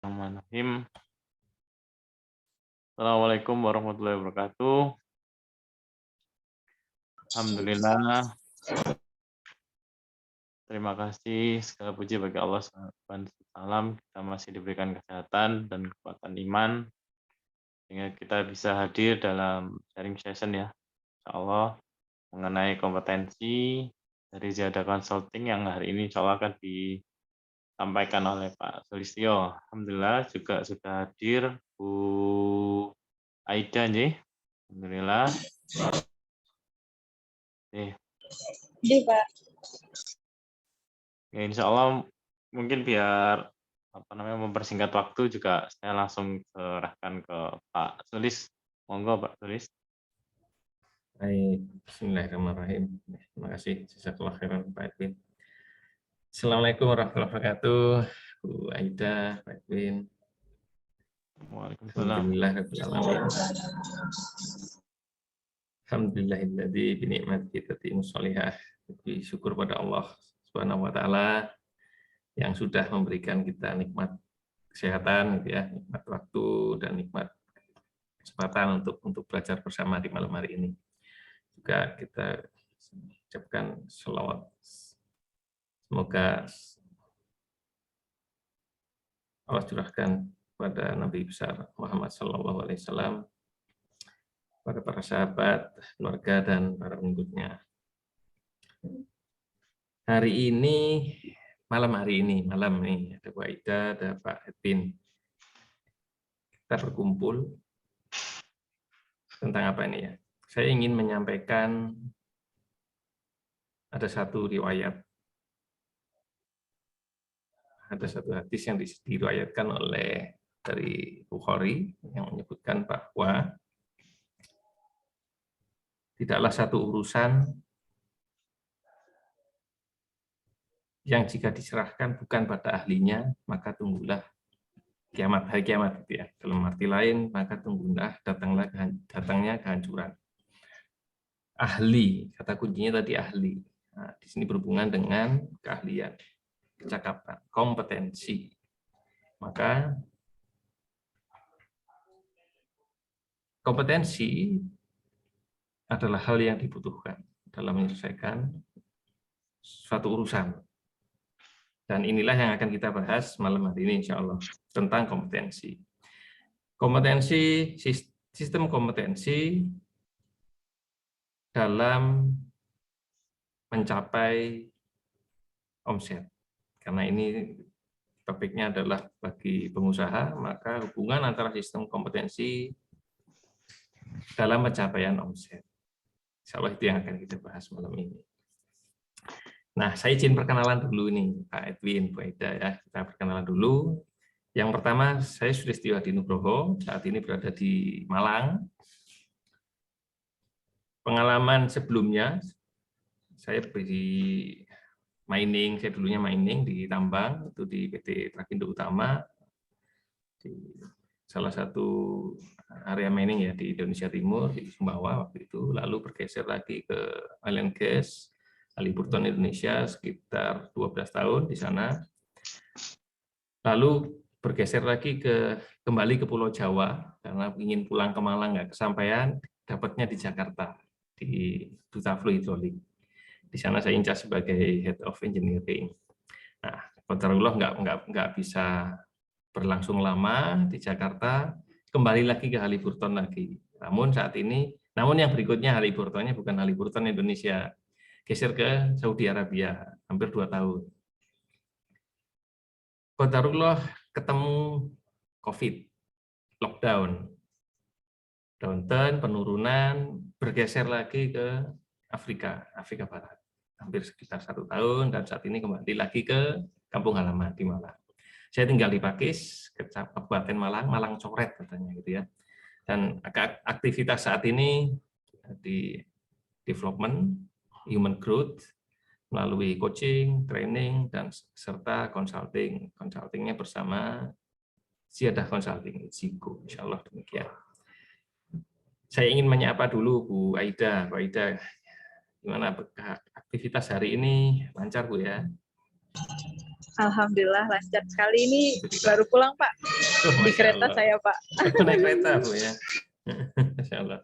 Bismillahirrahmanirrahim. Assalamualaikum warahmatullahi wabarakatuh. Alhamdulillah. Terima kasih segala puji bagi Allah Subhanahu wa taala. Kita masih diberikan kesehatan dan kekuatan iman sehingga kita bisa hadir dalam sharing session ya. Insyaallah mengenai kompetensi dari Ziyada Consulting yang hari ini insyaallah akan disampaikan oleh Pak Sulistyo. Alhamdulillah juga sudah hadir Bu Aida nih. Alhamdulillah. Iya, Pak. Ya, insya Allah mungkin biar mempersingkat waktu juga saya langsung serahkan ke Pak Sulis. Monggo Pak Sulis. Baik, bismillahirrahmanirrahim. Terima kasih, jazakallahu khairan Pak Edwin. Assalamualaikum warahmatullahi wabarakatuh, Bu Aida, Pak Edwin. Waalaikumsalam. Alhamdulillahilladzi bi ni'matihi tatimmus shalihah. Syukur pada Allah Subhanahu wa taala yang sudah memberikan kita nikmat kesehatan gitu ya, nikmat waktu dan nikmat kesempatan untuk belajar bersama di malam hari ini. Juga kita ucapkan shalawat. Semoga Allah curahkan pada Nabi besar Muhammad SAW, pada para sahabat, keluarga, dan para pengikutnya. Malam ini ada Bu Aida, ada Pak Edwin. Kita berkumpul tentang apa ini ya? Saya ingin menyampaikan ada satu riwayat, ada satu hadis yang diriwayatkan oleh dari Bukhari yang menyebutkan bahwa tidaklah satu urusan yang jika diserahkan bukan pada ahlinya, maka tunggulah kiamat, hari kiamat gitu ya. Dalam arti lain, maka tunggulah datangnya kehancuran. Ahli, kata kuncinya tadi ahli. Nah, di sini berhubungan dengan keahlian, kecakapan, kompetensi. Maka kompetensi adalah hal yang dibutuhkan dalam menyelesaikan suatu urusan. Dan inilah yang akan kita bahas malam hari ini insya Allah, tentang kompetensi. Sistem kompetensi dalam mencapai omset. Karena ini topiknya adalah bagi pengusaha, maka hubungan antara sistem kompetensi dalam pencapaian omset. Insya Allah itu yang akan kita bahas malam ini. Nah, saya izin perkenalan dulu nih, Pak Edwin, Bu Aida ya. Kita perkenalan dulu. Yang pertama, saya Sulistyo Hadi Nugroho, saat ini berada di Malang. Pengalaman sebelumnya, saya dulunya mining di tambang, itu di PT Trakindo Utama, di salah satu area mining ya di Indonesia Timur, di Sumbawa waktu itu, lalu bergeser lagi ke oil and gas, Halliburton Indonesia sekitar 12 tahun di sana. Lalu bergeser lagi kembali ke Pulau Jawa karena ingin pulang ke Malang nggak kesampaian, dapatnya di Jakarta di Duta Flow Hidrolik. Di sana saya incas sebagai Head of Engineering. Nah, qadarullah nggak bisa berlangsung lama di Jakarta, kembali lagi ke Halliburton lagi. Namun yang berikutnya Halliburtonnya bukan Halliburton Indonesia, geser ke Saudi Arabia, hampir 2 tahun. Qadarullah ketemu COVID, lockdown, downturn, penurunan, bergeser lagi ke Afrika Barat, hampir sekitar 1 tahun, dan saat ini kembali lagi ke kampung halaman di Malang. Saya tinggal di Pakis, Kabupaten Malang Coret katanya gitu ya. Dan aktivitas saat ini di development, human growth, melalui coaching, training, dan serta consulting. Consultingnya bersama Ziyadah Consulting, Zico, insya Allah demikian. Saya ingin menyapa dulu Bu Aida. Bu Aida, gimana aktivitas hari ini? Lancar Bu ya? Alhamdulillah lancar sekali. Ini baru pulang, Pak. Oh, Di Masya kereta Allah. saya, Pak. Naik kereta, Bu ya. Masya Allah.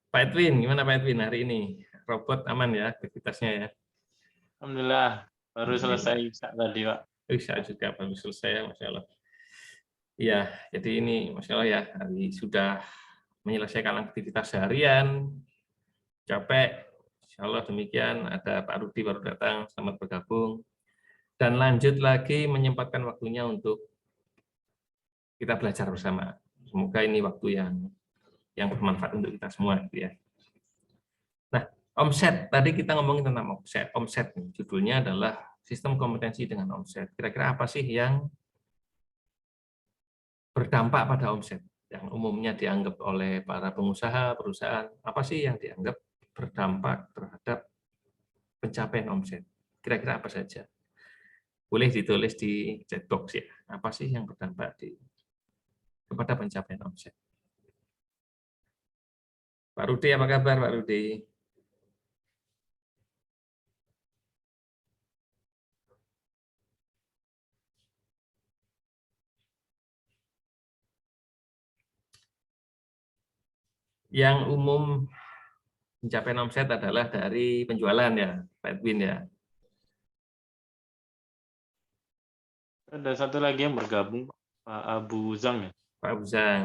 Pak Edwin, gimana Pak Edwin hari ini? Robot aman ya aktivitasnya ya? Alhamdulillah, baru Alhamdulillah. selesai Isya tadi, Pak. Bisa juga baru selesai ya, Masya Allah. Iya, jadi ini Masya Allah ya, hari sudah menyelesaikan aktivitas seharian, capek. Insya Allah demikian, ada Pak Rudi baru datang, selamat bergabung. Dan lanjut lagi menyempatkan waktunya untuk kita belajar bersama. Semoga ini waktu yang bermanfaat untuk kita semua. Gitu ya. Nah, omset, tadi kita ngomongin tentang omset. Omset, judulnya adalah sistem kompetensi dengan omset. Kira-kira apa sih yang berdampak pada omset? Yang umumnya dianggap oleh para pengusaha, perusahaan, apa sih yang dianggap berdampak terhadap pencapaian omset? Kira-kira apa saja? Boleh ditulis di chat box ya. Apa sih yang berdampak kepada pencapaian omset? Pak Rudi, apa kabar Pak Rudi? Yang umum pencapaian omset adalah dari penjualan ya, Pak Edwin ya. Ada satu lagi yang bergabung, Pak Abu Zang ya. Pak Uzang,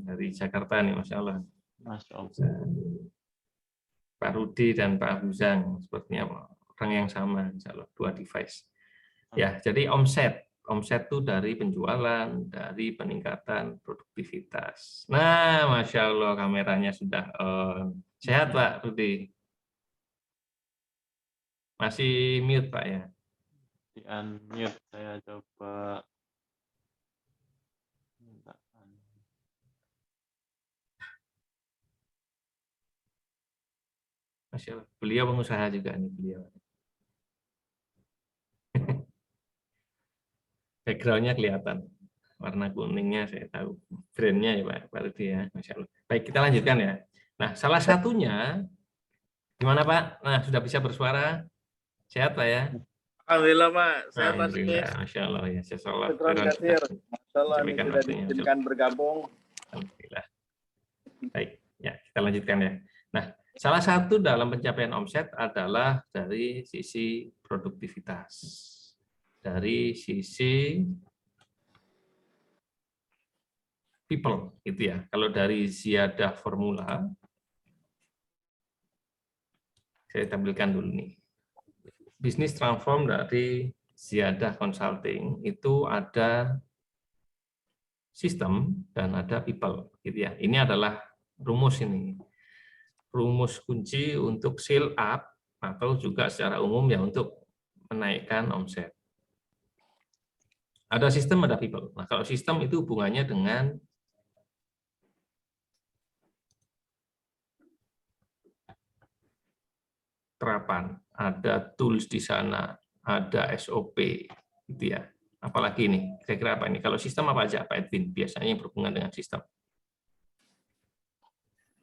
dari Jakarta nih, Masya Allah. Masya Allah. Pak Rudi dan Pak Uzang, sepertinya orang yang sama, Insya Allah, 2 device. Ya, jadi omset itu dari penjualan, dari peningkatan produktivitas. Nah, Masya Allah, kameranya sudah on. Sehat Pak Rudi? Masih mute Pak ya? Di unmute, saya coba. Masya Allah. Beliau pengusaha juga nih beliau. Background-nya kelihatan. Warna kuningnya saya tahu. Brand-nya ya Pak Rudi ya. Masya Allah. Baik, kita lanjutkan ya. Nah, salah satunya, gimana Pak? Nah, sudah bisa bersuara? Sehat Pak ya? Alhamdulillah Pak, sehat Pak. Alhamdulillah, Masya Allah ya. Sesalah. Masya Allah, ini sudah diizinkan bergabung. Alhamdulillah. Baik, ya kita lanjutkan ya. Nah, salah satu dalam pencapaian omset adalah dari sisi produktivitas. Dari sisi people, gitu ya. Kalau dari Ziyadah formula, saya tampilkan dulu nih. Bisnis transform dari Ziyadah Consulting itu ada sistem dan ada people, gitu ya. Ini adalah rumus ini. Rumus kunci untuk scale up atau juga secara umum ya untuk menaikkan omset. Ada sistem, ada people. Nah, kalau sistem itu hubungannya dengan terapan, ada tools di sana, ada SOP, gitu ya. Apalagi ini, kira-kira apa ini? Kalau sistem apa aja, Pak Edwin? Biasanya yang berhubungan dengan sistem.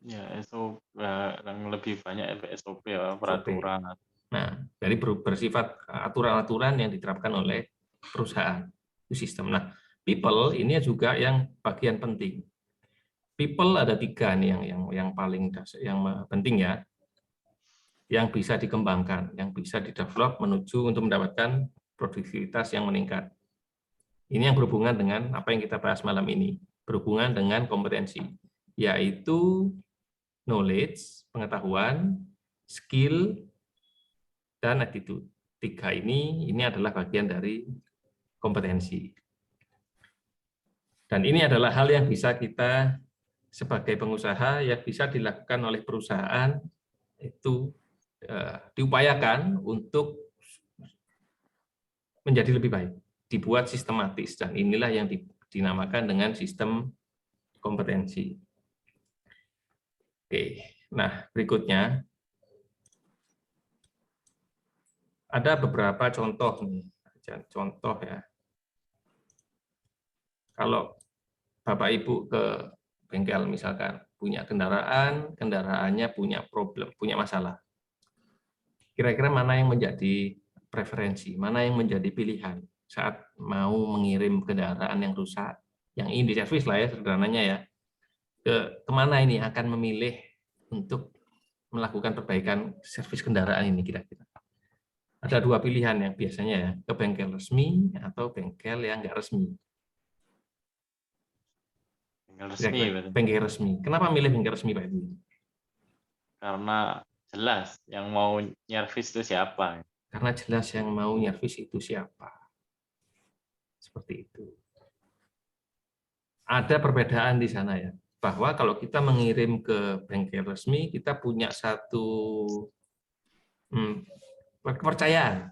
Ya, SOP yang lebih banyak SOP ya, peraturan. Nah, dari bersifat aturan-aturan yang diterapkan oleh perusahaan itu sistem. Nah, people ini juga yang bagian penting. People ada 3 nih yang paling penting ya, yang bisa dikembangkan, yang bisa didevelop menuju untuk mendapatkan produktivitas yang meningkat. Ini yang berhubungan dengan apa yang kita bahas malam ini, berhubungan dengan kompetensi, yaitu knowledge, pengetahuan, skill, dan attitude. 3 ini adalah bagian dari kompetensi. Dan ini adalah hal yang bisa kita sebagai pengusaha yang bisa dilakukan oleh perusahaan itu diupayakan untuk menjadi lebih baik, dibuat sistematis, dan inilah yang dinamakan dengan sistem kompetensi. Oke, nah berikutnya ada beberapa contoh nih, contoh ya. Kalau Bapak Ibu ke bengkel misalkan punya kendaraan, kendaraannya punya problem, punya masalah. Kira-kira mana yang menjadi preferensi, mana yang menjadi pilihan? saat mau mengirim kendaraan yang rusak, yang ingin diservis lah ya sederhananya ya, kemana ini akan memilih untuk melakukan perbaikan servis kendaraan ini kira-kira. Ada dua pilihan yang biasanya ya, ke bengkel resmi atau bengkel yang nggak resmi. Bengkel resmi, berarti. Bengkel resmi. Kenapa milih bengkel resmi, Pak Edwin? Karena jelas yang mau nyervis itu siapa. Karena jelas yang mau nyervis itu siapa. Seperti itu. Ada perbedaan di sana ya, bahwa kalau kita mengirim ke bengkel resmi, kita punya satu kepercayaan.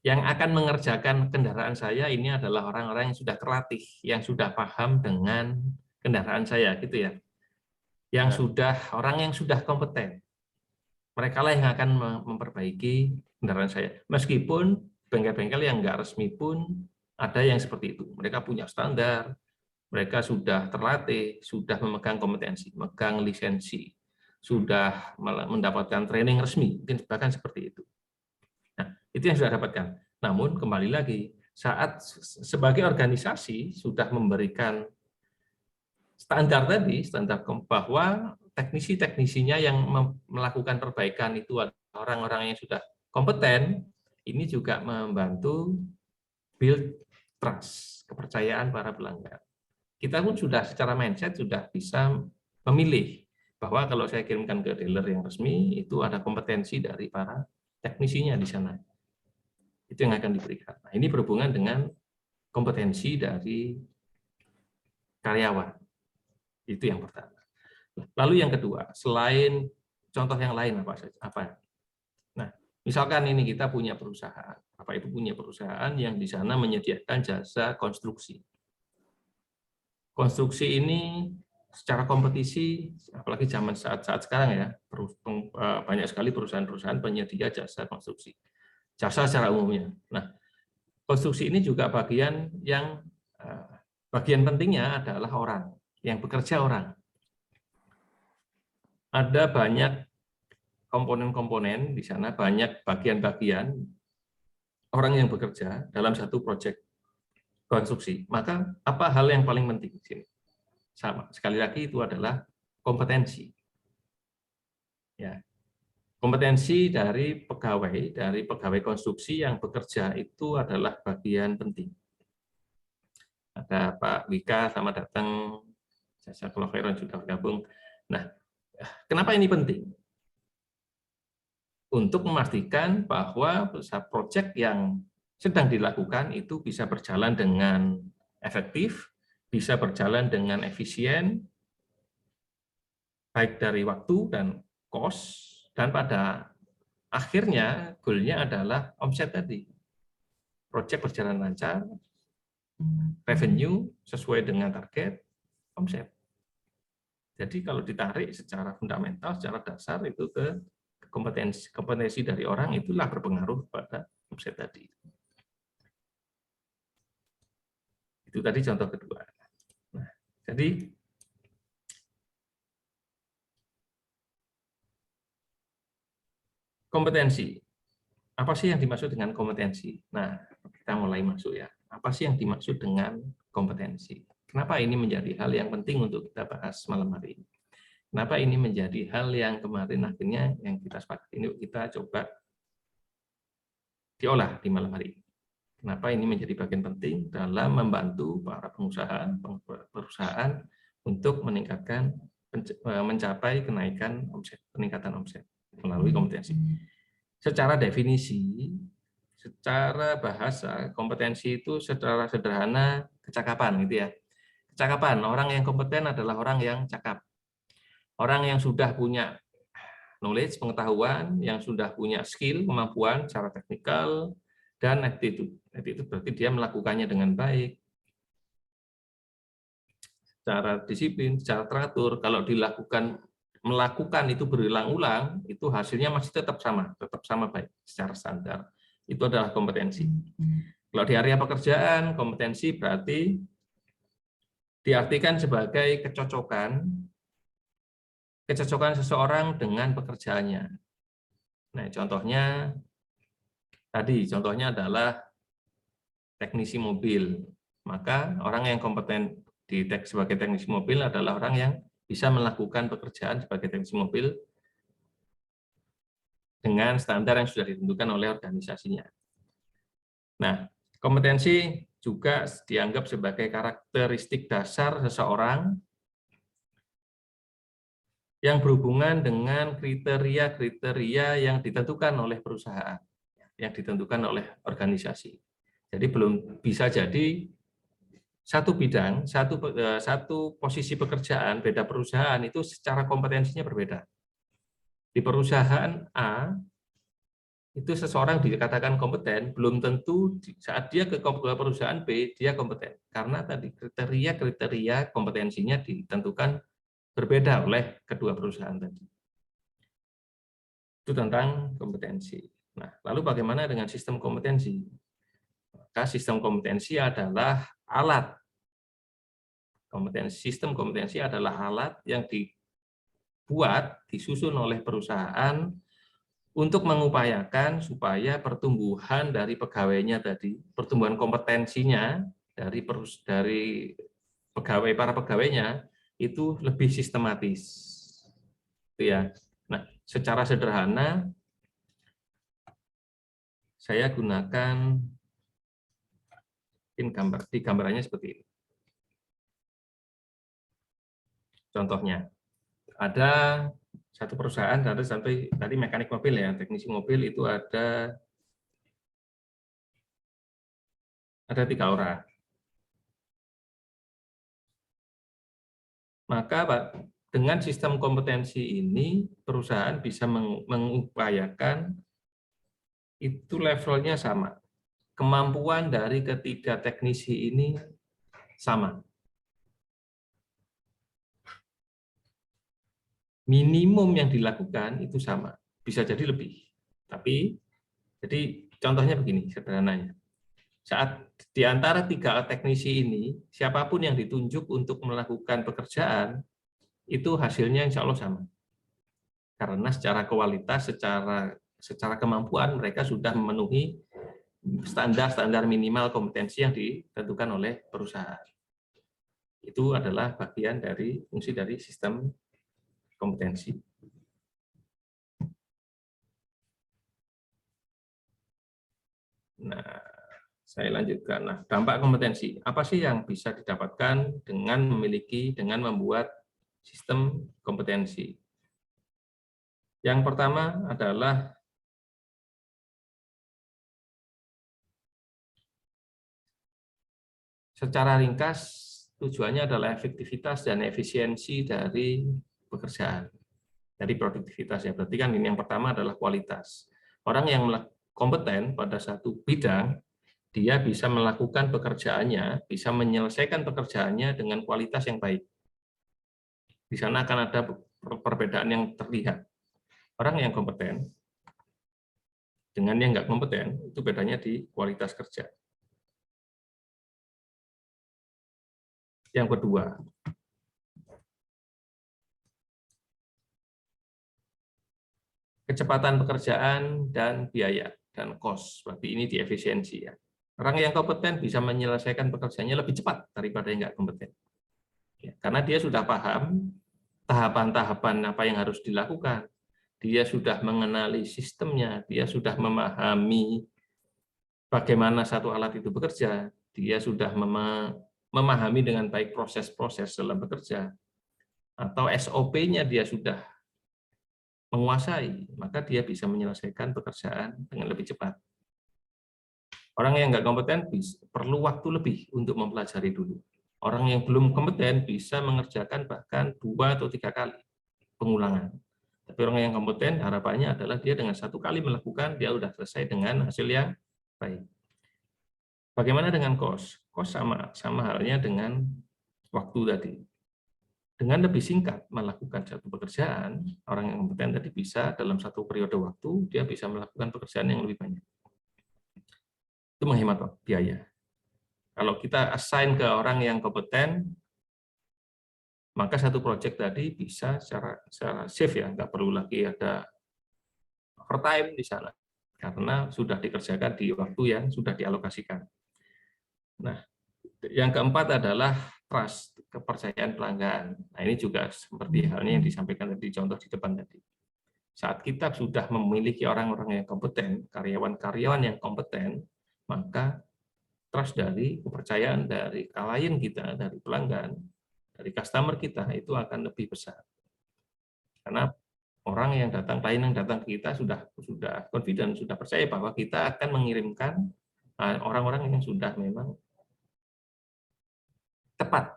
Yang akan mengerjakan kendaraan saya ini adalah orang-orang yang sudah terlatih, yang sudah paham dengan kendaraan saya, gitu ya. Yang sudah, orang yang sudah kompeten. Mereka lah yang akan memperbaiki kendaraan saya. Meskipun bengkel-bengkel yang nggak resmi pun ada yang seperti itu. Mereka punya standar, mereka sudah terlatih, sudah memegang kompetensi, memegang lisensi, sudah mendapatkan training resmi, mungkin bahkan seperti itu. Nah, itu yang sudah dapatkan. Namun kembali lagi, saat sebagai organisasi sudah memberikan standar tadi, standar bahwa teknisi-teknisinya yang melakukan perbaikan itu adalah orang-orang yang sudah kompeten, ini juga membantu build trust, kepercayaan para pelanggan. Kita pun sudah secara mindset sudah bisa memilih bahwa kalau saya kirimkan ke dealer yang resmi, itu ada kompetensi dari para teknisinya di sana. Itu yang akan diberikan. Nah, ini berhubungan dengan kompetensi dari karyawan. Itu yang pertama. Lalu yang kedua, selain contoh yang lain apa? Nah, misalkan ini kita punya perusahaan. Apa itu punya perusahaan yang di sana menyediakan jasa konstruksi. Konstruksi ini secara kompetisi, apalagi zaman saat sekarang ya, banyak sekali perusahaan-perusahaan penyedia jasa konstruksi. Jasa secara umumnya. Nah, konstruksi ini juga bagian pentingnya adalah orang, yang bekerja orang. Ada banyak komponen-komponen di sana, banyak bagian-bagian orang yang bekerja dalam satu proyek konstruksi. Maka apa hal yang paling penting di sini? Sama, sekali lagi itu adalah kompetensi. Ya. Kompetensi dari pegawai konstruksi yang bekerja itu adalah bagian penting. Ada Pak Wika, selamat datang. Jasa Kloveron sudah bergabung. Nah, kenapa ini penting? Untuk memastikan bahwa proyek yang sedang dilakukan itu bisa berjalan dengan efektif, bisa berjalan dengan efisien, baik dari waktu dan cost, dan pada akhirnya goalnya adalah omset tadi. Proyek berjalan lancar, revenue sesuai dengan target, omset. Jadi kalau ditarik secara fundamental, secara dasar itu ke kompetensi dari orang itulah berpengaruh pada omset tadi. Itu tadi contoh kedua. Nah, jadi kompetensi. Apa sih yang dimaksud dengan kompetensi? Nah, kita mulai masuk ya. Apa sih yang dimaksud dengan kompetensi? Kenapa ini menjadi hal yang penting untuk kita bahas malam hari ini? Kenapa ini menjadi hal yang kemarin akhirnya yang kita sepakati ini kita coba diolah di malam hari ini? Kenapa ini menjadi bagian penting dalam membantu para perusahaan untuk mencapai kenaikan omset, peningkatan omset melalui kompetensi. Secara definisi, secara bahasa, kompetensi itu secara sederhana kecakapan, gitu ya. Kecakapan, orang yang kompeten adalah orang yang cakap. Orang yang sudah punya knowledge, pengetahuan, yang sudah punya skill, kemampuan secara teknikal, dan attitude. Attitude berarti dia melakukannya dengan baik, secara disiplin, secara teratur. Kalau melakukan itu berulang-ulang, itu hasilnya masih tetap sama baik secara standar. Itu adalah kompetensi. Kalau di area pekerjaan, kompetensi berarti diartikan sebagai kecocokan seseorang dengan pekerjaannya. Nah, contohnya adalah teknisi mobil. Maka orang yang kompeten sebagai teknisi mobil adalah orang yang bisa melakukan pekerjaan sebagai teknisi mobil dengan standar yang sudah ditentukan oleh organisasinya. Nah, kompetensi juga dianggap sebagai karakteristik dasar seseorang yang berhubungan dengan kriteria-kriteria yang ditentukan oleh perusahaan, yang ditentukan oleh organisasi. Jadi belum bisa jadi satu bidang, satu posisi pekerjaan, beda perusahaan itu secara kompetensinya berbeda. Di perusahaan A, itu seseorang dikatakan kompeten, belum tentu saat dia ke perusahaan B, dia kompeten. Karena tadi kriteria-kriteria kompetensinya ditentukan berbeda oleh kedua perusahaan tadi. Itu tentang kompetensi. Nah, lalu bagaimana dengan sistem kompetensi? Maka sistem kompetensi adalah alat. Sistem kompetensi adalah alat yang disusun oleh perusahaan untuk mengupayakan supaya pertumbuhan dari pegawainya tadi, pertumbuhan kompetensinya dari para pegawainya itu lebih sistematis. Itu ya. Nah, secara sederhana saya gunakan gambarannya seperti ini. Contohnya, ada satu perusahaan, sampai tadi mekanik mobil ya, teknisi mobil itu ada 3 orang. Maka Pak, dengan sistem kompetensi ini, perusahaan bisa mengupayakan itu levelnya sama. Kemampuan dari ketiga teknisi ini sama. Minimum yang dilakukan itu sama, bisa jadi lebih. Tapi, jadi contohnya begini, sederhananya. Saat di antara 3 teknisi ini, siapapun yang ditunjuk untuk melakukan pekerjaan, itu hasilnya insya Allah sama. Karena secara kualitas, secara kemampuan, mereka sudah memenuhi standar minimal kompetensi yang ditentukan oleh perusahaan. Itu adalah bagian dari fungsi dari sistem kompetensi. Nah, saya lanjutkan. Nah, dampak kompetensi. Apa sih yang bisa didapatkan dengan membuat sistem kompetensi? Yang pertama adalah secara ringkas tujuannya adalah efektivitas dan efisiensi dari pekerjaan, dari produktivitas ya. Berarti kan ini yang pertama adalah kualitas. Orang yang kompeten pada satu bidang, dia bisa melakukan pekerjaannya, bisa menyelesaikan pekerjaannya dengan kualitas yang baik. Di sana akan ada perbedaan yang terlihat. Orang yang kompeten dengan yang nggak kompeten, itu bedanya di kualitas kerja. Yang kedua, kecepatan pekerjaan dan biaya dan cost. Berarti ini di efisiensi ya. Orang yang kompeten bisa menyelesaikan pekerjaannya lebih cepat daripada yang nggak kompeten. Ya, karena dia sudah paham tahapan-tahapan apa yang harus dilakukan. Dia sudah mengenali sistemnya, dia sudah memahami bagaimana satu alat itu bekerja, dia sudah memahami dengan baik proses-proses dalam bekerja, atau SOP-nya dia sudah menguasai, maka dia bisa menyelesaikan pekerjaan dengan lebih cepat. Orang yang nggak kompeten perlu waktu lebih untuk mempelajari dulu. Orang yang belum kompeten bisa mengerjakan bahkan 2 atau 3 kali pengulangan. Tapi orang yang kompeten harapannya adalah dia dengan 1 kali melakukan, dia sudah selesai dengan hasil yang baik. Bagaimana dengan cost? Cost sama halnya dengan waktu tadi. Dengan lebih singkat melakukan satu pekerjaan, orang yang kompeten tadi bisa dalam satu periode waktu, dia bisa melakukan pekerjaan yang lebih banyak. Itu menghemat biaya. Kalau kita assign ke orang yang kompeten, maka satu proyek tadi bisa secara safe ya, nggak perlu lagi ada overtime di sana, karena sudah dikerjakan di waktu yang sudah dialokasikan. Nah, yang keempat adalah trust, kepercayaan pelanggan. Nah, ini juga seperti halnya yang disampaikan tadi, contoh di depan tadi. Saat kita sudah memiliki orang-orang yang kompeten, karyawan-karyawan yang kompeten, maka trust dari kepercayaan dari klien kita, dari pelanggan, dari customer kita itu akan lebih besar. Karena orang yang datang, klien yang datang ke kita sudah confident, sudah percaya bahwa kita akan mengirimkan orang-orang yang sudah memang tepat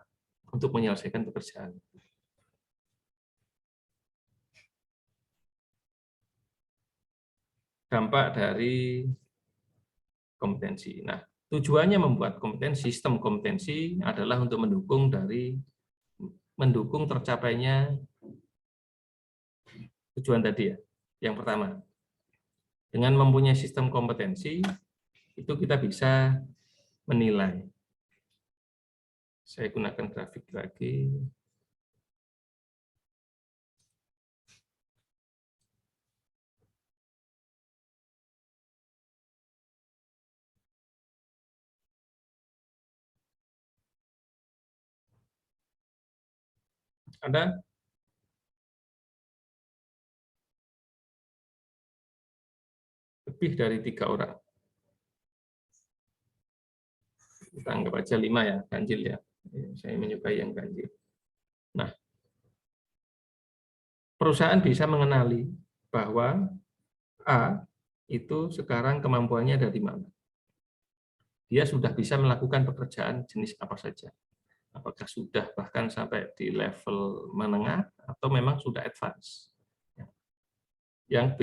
untuk menyelesaikan pekerjaan. Dampak dari kompetensi. Nah, tujuannya membuat kompetensi, sistem kompetensi adalah untuk mendukung tercapainya tujuan tadi ya. Yang pertama, dengan mempunyai sistem kompetensi itu kita bisa menilai. Saya gunakan grafik lagi. Ada? Lebih dari 3 orang. Kita anggap aja 5 ya, ganjil ya. Saya menyukai yang ganjil. Nah, perusahaan bisa mengenali bahwa A itu sekarang kemampuannya dari mana. Dia sudah bisa melakukan pekerjaan jenis apa saja. Apakah sudah bahkan sampai di level menengah atau memang sudah advance. Yang B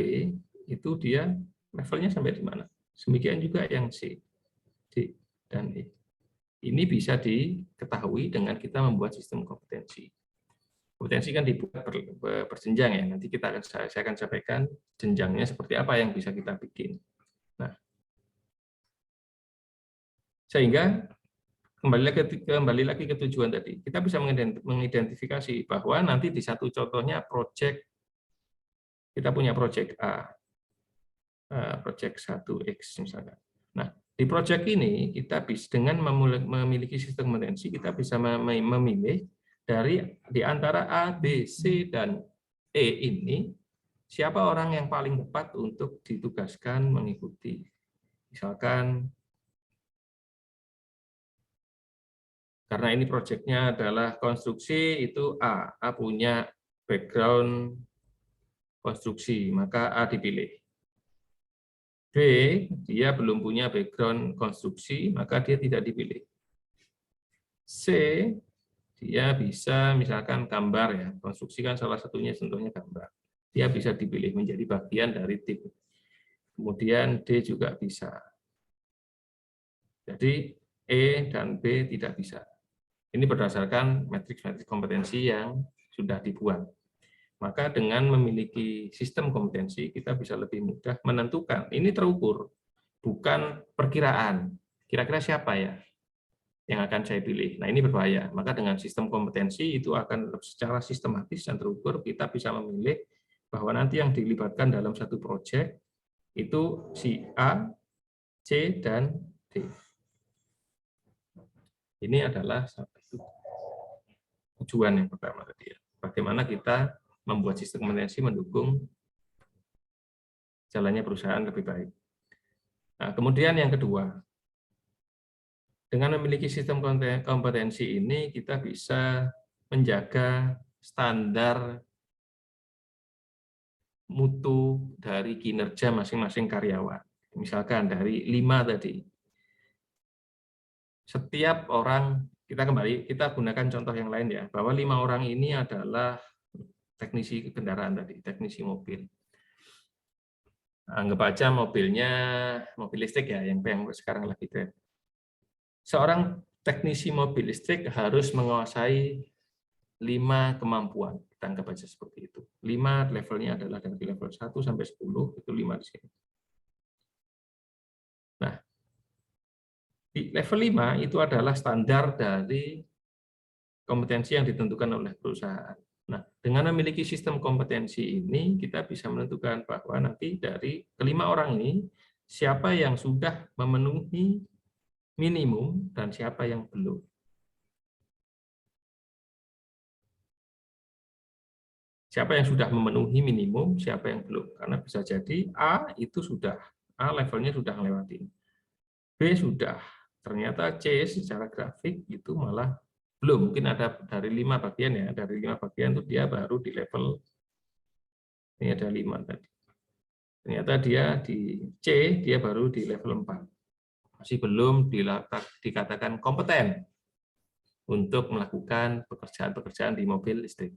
itu dia levelnya sampai di mana. Demikian juga yang C, D, dan E. Ini bisa diketahui dengan kita membuat sistem kompetensi. Kompetensi kan dibuat berjenjang ya. Nanti saya akan sampaikan jenjangnya seperti apa yang bisa kita bikin. Nah, sehingga kembali lagi ke tujuan tadi. Kita bisa mengidentifikasi bahwa nanti di satu contohnya project, kita punya project A, project 1X misalkan. Nah, di project ini kita bisa dengan memiliki sistem kompetensi kita bisa memilih di antara A, B, C, dan E ini siapa orang yang paling tepat untuk ditugaskan mengikuti. Misalkan karena ini proyeknya adalah konstruksi, itu A punya background konstruksi, maka A dipilih. B, dia belum punya background konstruksi, maka dia tidak dipilih. C, dia bisa misalkan gambar ya, konstruksi kan salah satunya contohnya gambar. Dia bisa dipilih menjadi bagian dari tim. Kemudian D juga bisa. Jadi E dan B tidak bisa. Ini berdasarkan matriks kompetensi yang sudah dibuat. Maka dengan memiliki sistem kompetensi, kita bisa lebih mudah menentukan. Ini terukur, bukan perkiraan. Kira-kira siapa ya yang akan saya pilih? Nah, ini berbahaya. Maka dengan sistem kompetensi itu akan secara sistematis dan terukur, kita bisa memilih bahwa nanti yang dilibatkan dalam satu proyek itu si A, C, dan D. Ini adalah satu tujuan yang pertama tadi ya. Bagaimana kita membuat sistem kompetensi mendukung jalannya perusahaan lebih baik. Nah, kemudian yang kedua, dengan memiliki sistem kompetensi ini kita bisa menjaga standar mutu dari kinerja masing-masing karyawan. Misalkan dari 5 tadi. Setiap orang, kita gunakan contoh yang lain ya, bahwa 5 orang ini adalah teknisi kendaraan tadi, teknisi mobil. Anggap aja mobilnya mobil listrik ya, yang sekarang lagi tren. Seorang teknisi mobil listrik harus menguasai 5 kemampuan. Kita anggap aja seperti itu. 5 levelnya adalah dari level 1 sampai 10, itu 5 di sini. Nah, di level 5 itu adalah standar dari kompetensi yang ditentukan oleh perusahaan. Nah, dengan memiliki sistem kompetensi ini, kita bisa menentukan bahwa nanti dari kelima orang ini, siapa yang sudah memenuhi minimum dan siapa yang belum. Siapa yang sudah memenuhi minimum, siapa yang belum. Karena bisa jadi A itu sudah, A levelnya sudah ngelewatin. B sudah, ternyata C secara grafik itu malah belum. Mungkin ada dari 5 bagian ya, dari 5 bagian itu dia baru di level, ini ada 5 tadi. Ternyata dia di C, dia baru di level 4. Masih belum dikatakan kompeten untuk melakukan pekerjaan-pekerjaan di mobil listrik.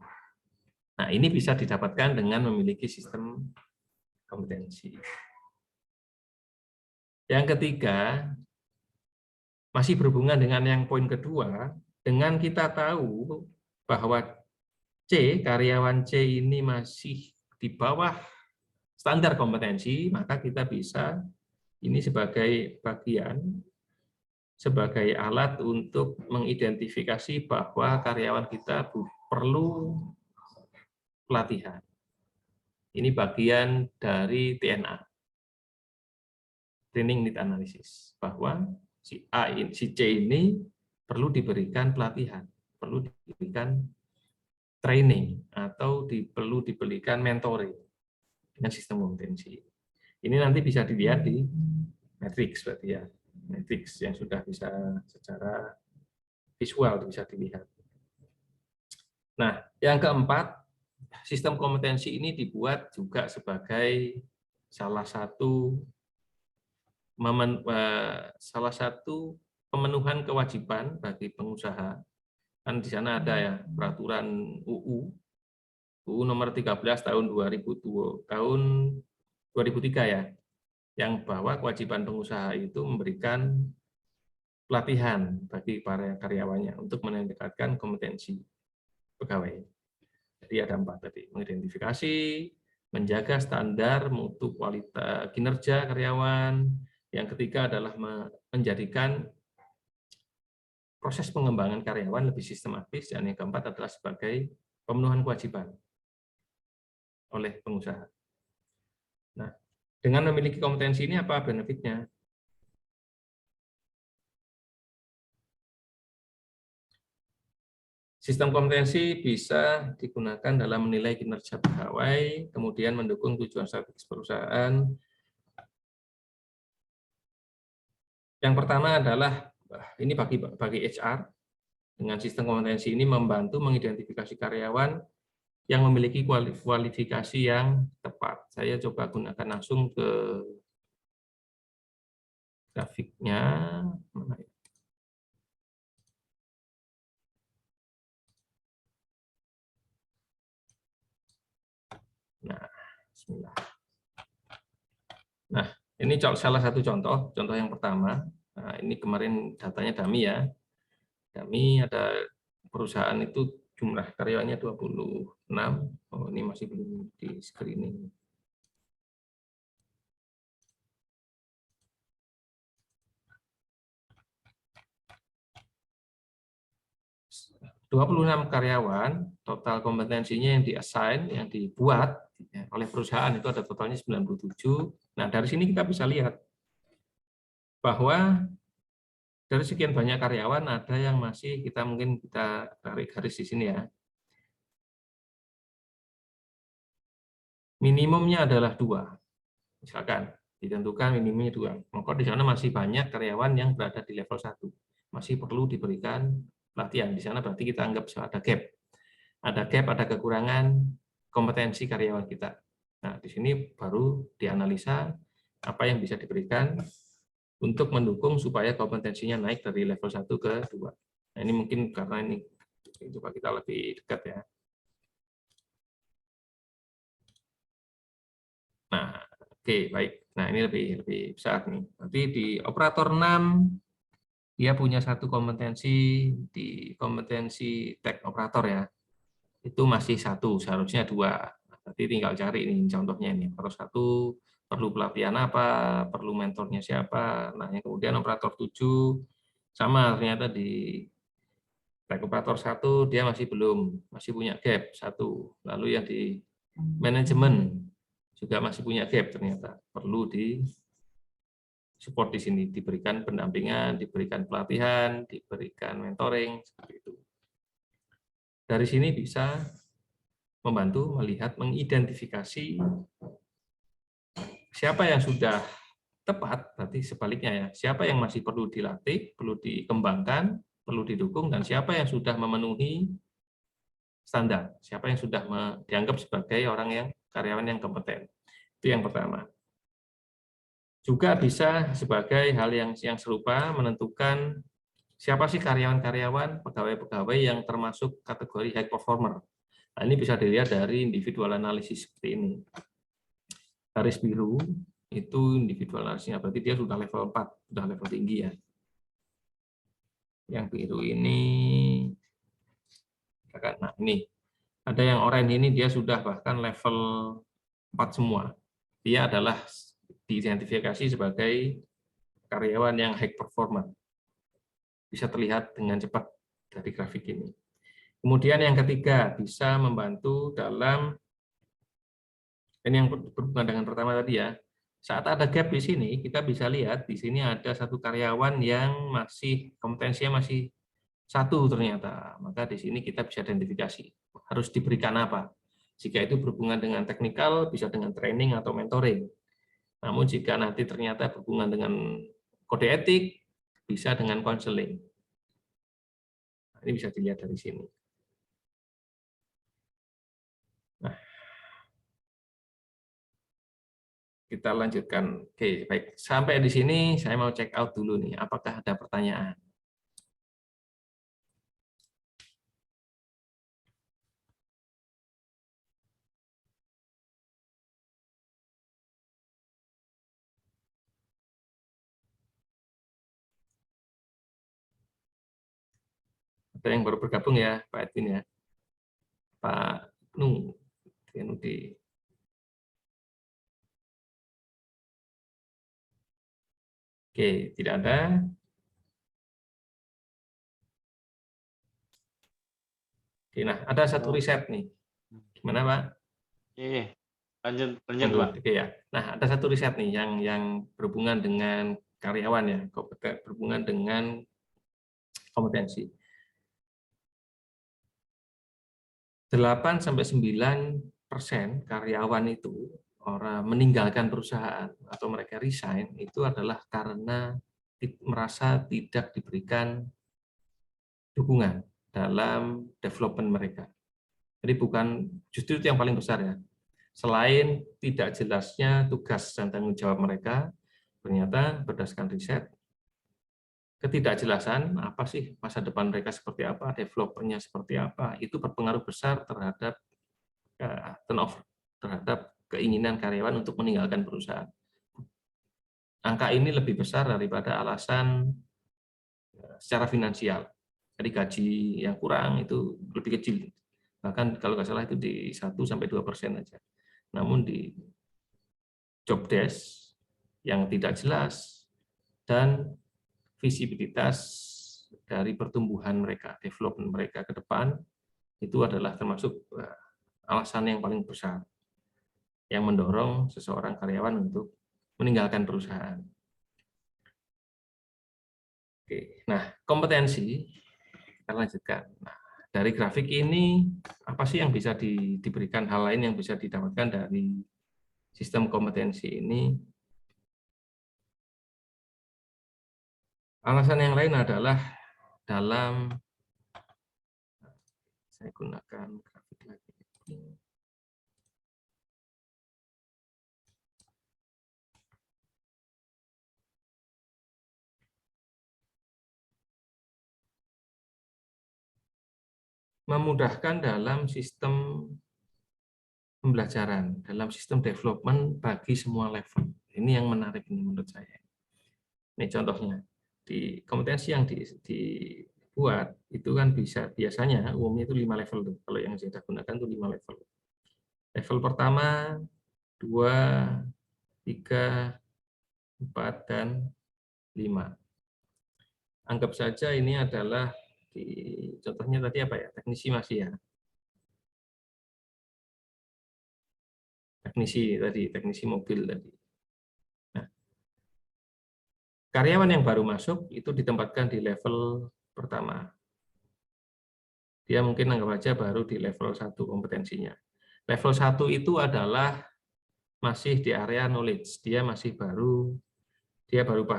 Nah, ini bisa didapatkan dengan memiliki sistem kompetensi. Yang ketiga, masih berhubungan dengan yang poin kedua, dengan kita tahu bahwa C, karyawan C ini masih di bawah standar kompetensi, maka kita bisa ini sebagai bagian, sebagai alat untuk mengidentifikasi bahwa karyawan kita perlu pelatihan. Ini bagian dari TNA, Training Need Analysis, bahwa si C ini perlu diberikan pelatihan, perlu diberikan training, atau perlu diberikan mentoring dengan sistem kompetensi. Ini nanti bisa dilihat di matriks, berarti ya, matriks yang sudah bisa secara visual bisa dilihat. Nah, yang keempat, sistem kompetensi ini dibuat juga sebagai salah satu pemenuhan kewajiban bagi pengusaha. Kan di sana ada ya peraturan UU nomor 13 tahun 2003 ya, yang bahwa kewajiban pengusaha itu memberikan pelatihan bagi para karyawannya untuk meningkatkan kompetensi pegawai. Jadi ada 4 tadi, mengidentifikasi, menjaga standar mutu kualitas kinerja karyawan. Yang ketiga adalah menjadikan proses pengembangan karyawan lebih sistematis, dan yang keempat adalah sebagai pemenuhan kewajiban oleh pengusaha. Nah, dengan memiliki kompetensi ini apa benefitnya? Sistem kompetensi bisa digunakan dalam menilai kinerja pegawai, kemudian mendukung tujuan strategis perusahaan. Yang pertama adalah, ini bagi HR, dengan sistem kompetensi ini membantu mengidentifikasi karyawan yang memiliki kualifikasi yang tepat. Saya coba gunakan langsung ke grafiknya. Mana ya? Nah, bismillah. Nah, ini salah satu contoh yang pertama. Nah, ini kemarin datanya dummy ya. Dummy ada perusahaan itu jumlah karyawannya 26. Oh, ini masih belum di screening. ...26 karyawan, total kompetensinya yang di-assign, yang dibuat oleh perusahaan itu ada totalnya 97. Nah, dari sini kita bisa lihat bahwa dari sekian banyak karyawan ada yang masih mungkin kita tarik garis di sini ya. Minimumnya adalah 2. Misalkan ditentukan minimumnya 2. Maka di sana masih banyak karyawan yang berada di level 1. Masih perlu diberikan pelatihan. Di sana berarti kita anggap ada gap. Ada gap, ada kekurangan kompetensi karyawan kita. Nah, di sini baru dianalisa apa yang bisa diberikan untuk mendukung supaya kompetensinya naik dari level 1 ke 2. Nah, ini mungkin karena ini coba kita lebih dekat ya. Nah, oke, baik. Nah, ini lebih besar nih. Berarti di operator 6 dia punya satu kompetensi di kompetensi tech operator ya. Itu masih 1, seharusnya 2. Berarti tinggal cari ini contohnya ini. Operator 1 perlu pelatihan apa, perlu mentornya siapa. Nah, yang kemudian operator 7 sama ternyata di tech operator 1 dia masih punya gap 1. Lalu yang di manajemen juga masih punya gap ternyata, perlu support di sini, diberikan pendampingan, diberikan pelatihan, diberikan mentoring, seperti itu. Dari sini bisa membantu melihat, mengidentifikasi siapa yang sudah tepat, berarti sebaliknya ya, siapa yang masih perlu dilatih, perlu dikembangkan, perlu didukung, dan siapa yang sudah memenuhi standar, siapa yang sudah dianggap sebagai orang yang karyawan yang kompeten. Itu yang pertama. Juga bisa sebagai hal yang serupa menentukan siapa sih karyawan-karyawan, pegawai-pegawai yang termasuk kategori high performer. Nah, ini bisa dilihat dari individual analysis seperti ini. Garis biru itu individual analisisnya, berarti dia sudah level 4, sudah level tinggi ya. Yang biru ini, nah ini, ada yang oranye ini dia sudah bahkan level 4 semua. Dia adalah diidentifikasi sebagai karyawan yang high performer. Bisa terlihat dengan cepat dari grafik ini. Kemudian yang ketiga, bisa membantu dalam, ini yang berhubungan dengan pertama tadi ya, saat ada gap di sini, kita bisa lihat di sini ada satu karyawan yang masih kompetensinya masih 1 ternyata. Maka di sini kita bisa identifikasi harus diberikan apa. Jika itu berhubungan dengan teknikal, bisa dengan training atau mentoring. Namun jika nanti ternyata berhubungan dengan kode etik, bisa dengan konseling. Nah, ini bisa dilihat dari sini. Nah, kita lanjutkan. Oke, baik. Sampai di sini saya mau check out dulu nih. Apakah ada pertanyaan? Ada yang baru bergabung ya, Pak Edwin ya. Pak Nung, Nudi. Oke, tidak ada. Oke, nah ada satu riset nih. Gimana Pak? Oke, lanjut Pak. Oke ya. Nah ada satu riset nih yang berhubungan dengan karyawan ya, berhubungan dengan kompetensi. 8-9% karyawan itu orang meninggalkan perusahaan atau mereka resign itu adalah karena merasa tidak diberikan dukungan dalam development mereka. Jadi bukan, justru itu yang paling besar ya. Selain tidak jelasnya tugas dan tanggung jawab mereka, ternyata berdasarkan riset, ketidakjelasan apa sih masa depan mereka seperti apa, developernya seperti apa, itu berpengaruh besar terhadap turnover, terhadap keinginan karyawan untuk meninggalkan perusahaan. Angka ini lebih besar daripada alasan secara finansial. Jadi gaji yang kurang itu lebih kecil. Bahkan kalau nggak salah itu di 1-2% aja. Namun di job desk yang tidak jelas dan visibilitas dari pertumbuhan mereka, development mereka ke depan, itu adalah termasuk alasan yang paling besar yang mendorong seseorang karyawan untuk meninggalkan perusahaan. Oke, nah kompetensi kita lanjutkan. Nah, dari grafik ini apa sih yang bisa diberikan, hal lain yang bisa didapatkan dari sistem kompetensi ini? Alasan yang lain adalah dalam, saya gunakan grafik lagi. Memudahkan dalam sistem pembelajaran, dalam sistem development bagi semua level. Ini yang menarik ini menurut saya. Ini contohnya, di kompetensi yang dibuat itu kan bisa, biasanya umumnya itu 5 level tuh. Kalau yang saya gunakan itu 5 level. Level pertama, 2, 3, 4, dan 5. Anggap saja ini adalah contohnya tadi apa ya, teknisi masih ya. Teknisi mobil tadi. Nah, Karyawan yang baru masuk itu ditempatkan di level pertama. Dia mungkin anggap aja baru di level 1 kompetensinya. Level 1 itu adalah masih di area knowledge, dia baru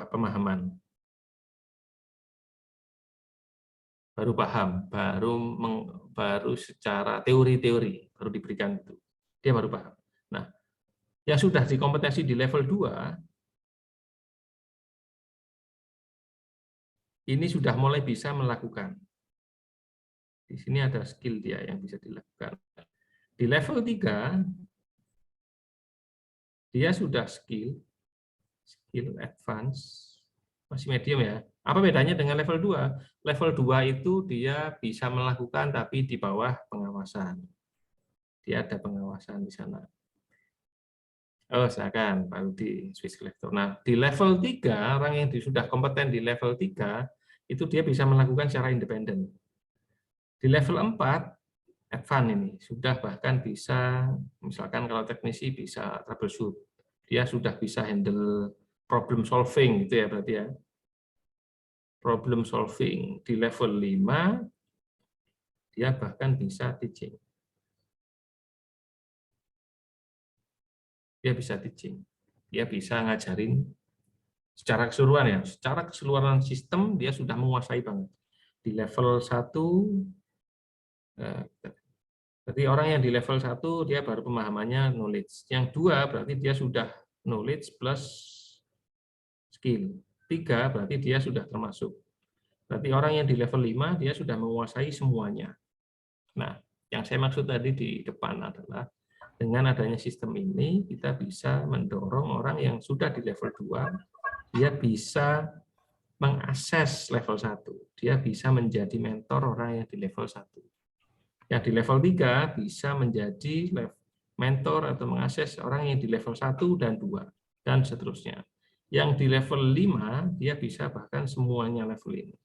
pemahaman. Baru paham, baru secara teori-teori baru diberikan itu. Dia baru paham. Nah, yang sudah dikompetensi di level 2 ini sudah mulai bisa melakukan. Di sini ada skill dia yang bisa dilakukan. Di level 3, dia sudah skill advance, masih medium ya. Apa bedanya dengan level 2? Level 2 itu dia bisa melakukan tapi di bawah pengawasan. Dia ada pengawasan di sana. Oh, silakan Pak Rudi, switch collector. Nah, di level 3, orang yang sudah kompeten di level 3, itu dia bisa melakukan secara independen. Di level 4, advance ini, sudah bahkan bisa, misalkan kalau teknisi bisa troubleshoot, dia sudah bisa handle problem solving, gitu ya berarti ya. Problem solving. Di level 5, dia bahkan bisa teaching. Dia bisa teaching. Dia bisa ngajarin secara keseluruhan ya. Secara keseluruhan sistem, dia sudah menguasai banget. Di level 1, berarti orang yang di level 1 dia baru pemahamannya knowledge. Yang 2 berarti dia sudah knowledge plus skill. 3 berarti dia sudah termasuk. Berarti orang yang di level 5 dia sudah menguasai semuanya. Nah, yang saya maksud tadi di depan adalah dengan adanya sistem ini kita bisa mendorong orang yang sudah di level 2 dia bisa mengakses level 1. Dia bisa menjadi mentor orang yang di level 1. Yang di level 3 bisa menjadi mentor atau mengakses orang yang di level 1 dan 2, dan seterusnya. Yang di level 5, dia bisa bahkan semuanya level ini.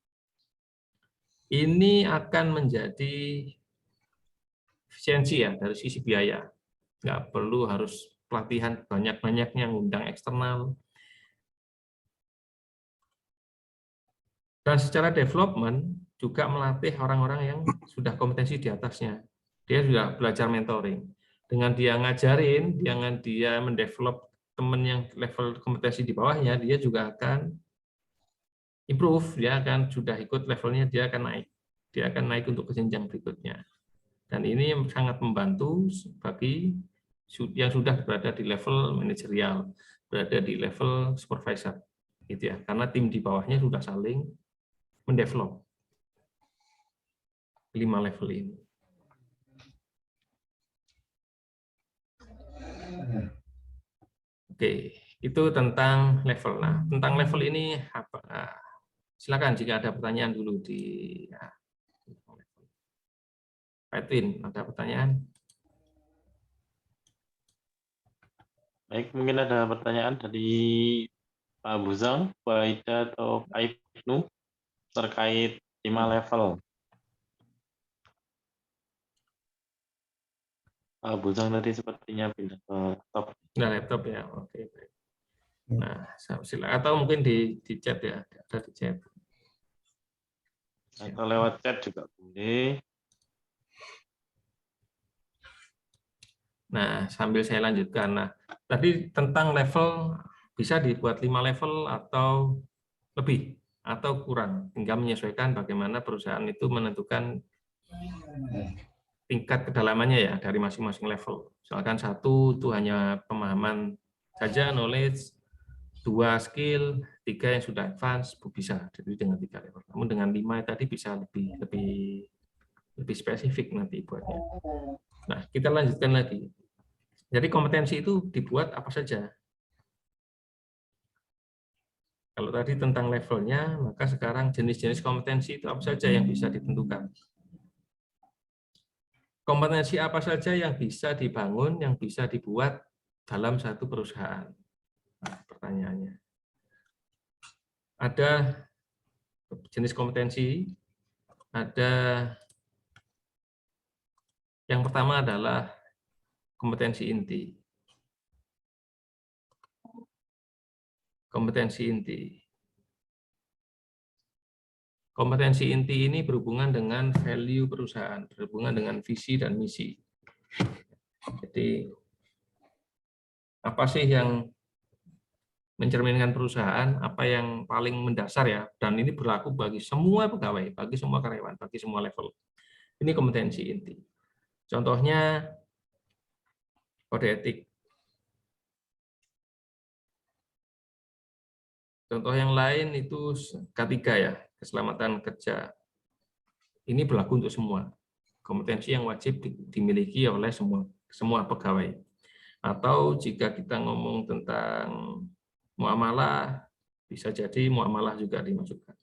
Ini akan menjadi efisiensi ya dari sisi biaya. Nggak perlu harus pelatihan banyak-banyaknya, ngundang eksternal. Dan secara development, juga melatih orang-orang yang sudah kompetensi di atasnya. Dia sudah belajar mentoring. Dengan dia ngajarin, dengan dia mendevelop teman yang level kompetensi di bawahnya, dia juga akan improve, dia akan sudah ikut levelnya, dia akan naik. Dia akan naik untuk ke jenjang berikutnya. Dan ini sangat membantu bagi yang sudah berada di level manajerial, berada di level supervisor. Gitu ya. Karena tim di bawahnya sudah saling mendevelop 5 level ini. Oke, itu tentang level. Nah, tentang level ini apa? Nah, silakan jika ada pertanyaan dulu di Pak Edwin, ada pertanyaan? Baik, mungkin ada pertanyaan dari Pak Buzang, Pak Aida, atau Pak Ibnu terkait 5 level. Pak Buzang tadi sepertinya pindah ke laptop. Nah, laptop ya, oke. Nah, silakan atau mungkin di chat ya, ada di chat. Atau lewat chat juga boleh. Nah, sambil saya lanjutkan. Nah, tadi tentang level bisa dibuat 5 level atau lebih atau kurang, tinggal menyesuaikan bagaimana perusahaan itu menentukan tingkat kedalamannya ya dari masing-masing level. Misalkan 1 itu hanya pemahaman saja, knowledge, 2 skill, 3 yang sudah advance, bisa jadi dengan 3 level. Namun dengan 5 tadi bisa lebih spesifik nanti buatnya. Nah, kita lanjutkan lagi. Jadi kompetensi itu dibuat apa saja. Kalau tadi tentang levelnya, maka sekarang jenis-jenis kompetensi itu apa saja yang bisa ditentukan. Kompetensi apa saja yang bisa dibangun, yang bisa dibuat dalam satu perusahaan? Nah, pertanyaannya. Ada jenis kompetensi, ada yang pertama adalah kompetensi inti. Kompetensi inti. Kompetensi inti ini berhubungan dengan value perusahaan, berhubungan dengan visi dan misi. Jadi, apa sih yang mencerminkan perusahaan, apa yang paling mendasar ya, dan ini berlaku bagi semua pegawai, bagi semua karyawan, bagi semua level. Ini kompetensi inti. Contohnya, kode etik. Contoh yang lain itu K3 ya, keselamatan kerja. Ini berlaku untuk semua. Kompetensi yang wajib dimiliki oleh semua pegawai. Atau jika kita ngomong tentang muamalah, bisa jadi muamalah juga dimasukkan.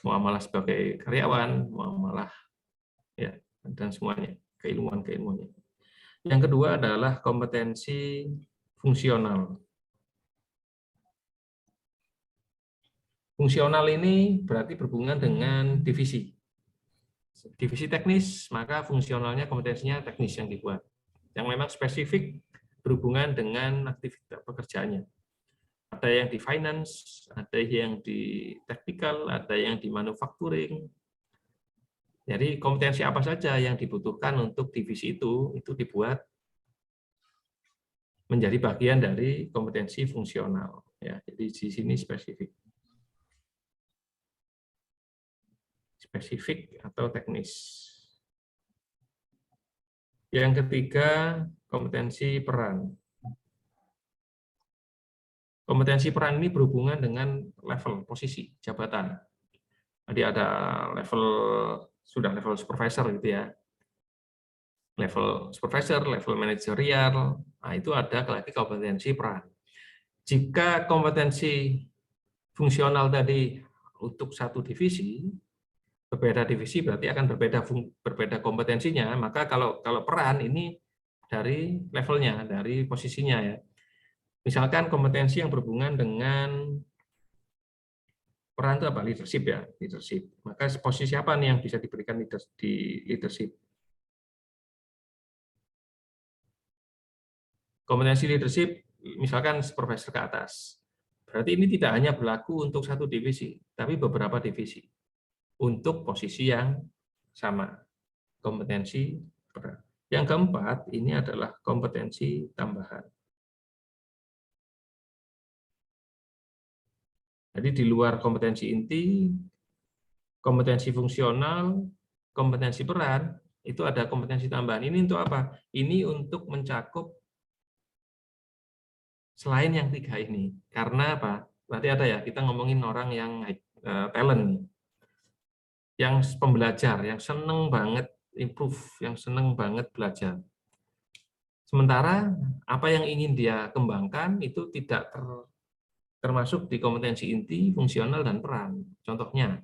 Muamalah sebagai karyawan, muamalah ya, dan semuanya, keilmuan-keilmuannya. Yang kedua adalah kompetensi fungsional. Fungsional ini berarti berhubungan dengan divisi. Divisi teknis, maka fungsionalnya kompetensinya teknis yang dibuat. Yang memang spesifik berhubungan dengan aktivitas pekerjaannya. Ada yang di finance, ada yang di technical, ada yang di manufacturing. Jadi kompetensi apa saja yang dibutuhkan untuk divisi itu dibuat menjadi bagian dari kompetensi fungsional. Ya, jadi di sini spesifik. Spesifik atau teknis. Yang ketiga, kompetensi peran. Kompetensi peran ini berhubungan dengan level, posisi, jabatan. Tadi ada sudah level supervisor gitu ya. Level supervisor, level manajerial, nah itu ada lagi kompetensi peran. Jika kompetensi fungsional tadi untuk satu divisi, berbeda divisi berarti akan berbeda kompetensinya, maka kalau peran ini dari levelnya, dari posisinya ya. Misalkan kompetensi yang berhubungan dengan peran itu apa? Leadership ya, leadership. Maka posisi apa nih yang bisa diberikan di leadership? Kompetensi leadership, misalkan supervisor ke atas. Berarti ini tidak hanya berlaku untuk satu divisi, tapi beberapa divisi. Untuk posisi yang sama. Kompetensi peran. Yang keempat, ini adalah kompetensi tambahan. Jadi di luar kompetensi inti, kompetensi fungsional, kompetensi peran, itu ada kompetensi tambahan. Ini untuk apa? Ini untuk mencakup selain yang tiga ini. Karena apa? Nanti ada ya, kita ngomongin orang yang talent, yang pembelajar, yang seneng banget improve, yang seneng banget belajar. Sementara apa yang ingin dia kembangkan itu tidak termasuk di kompetensi inti, fungsional, dan peran. Contohnya,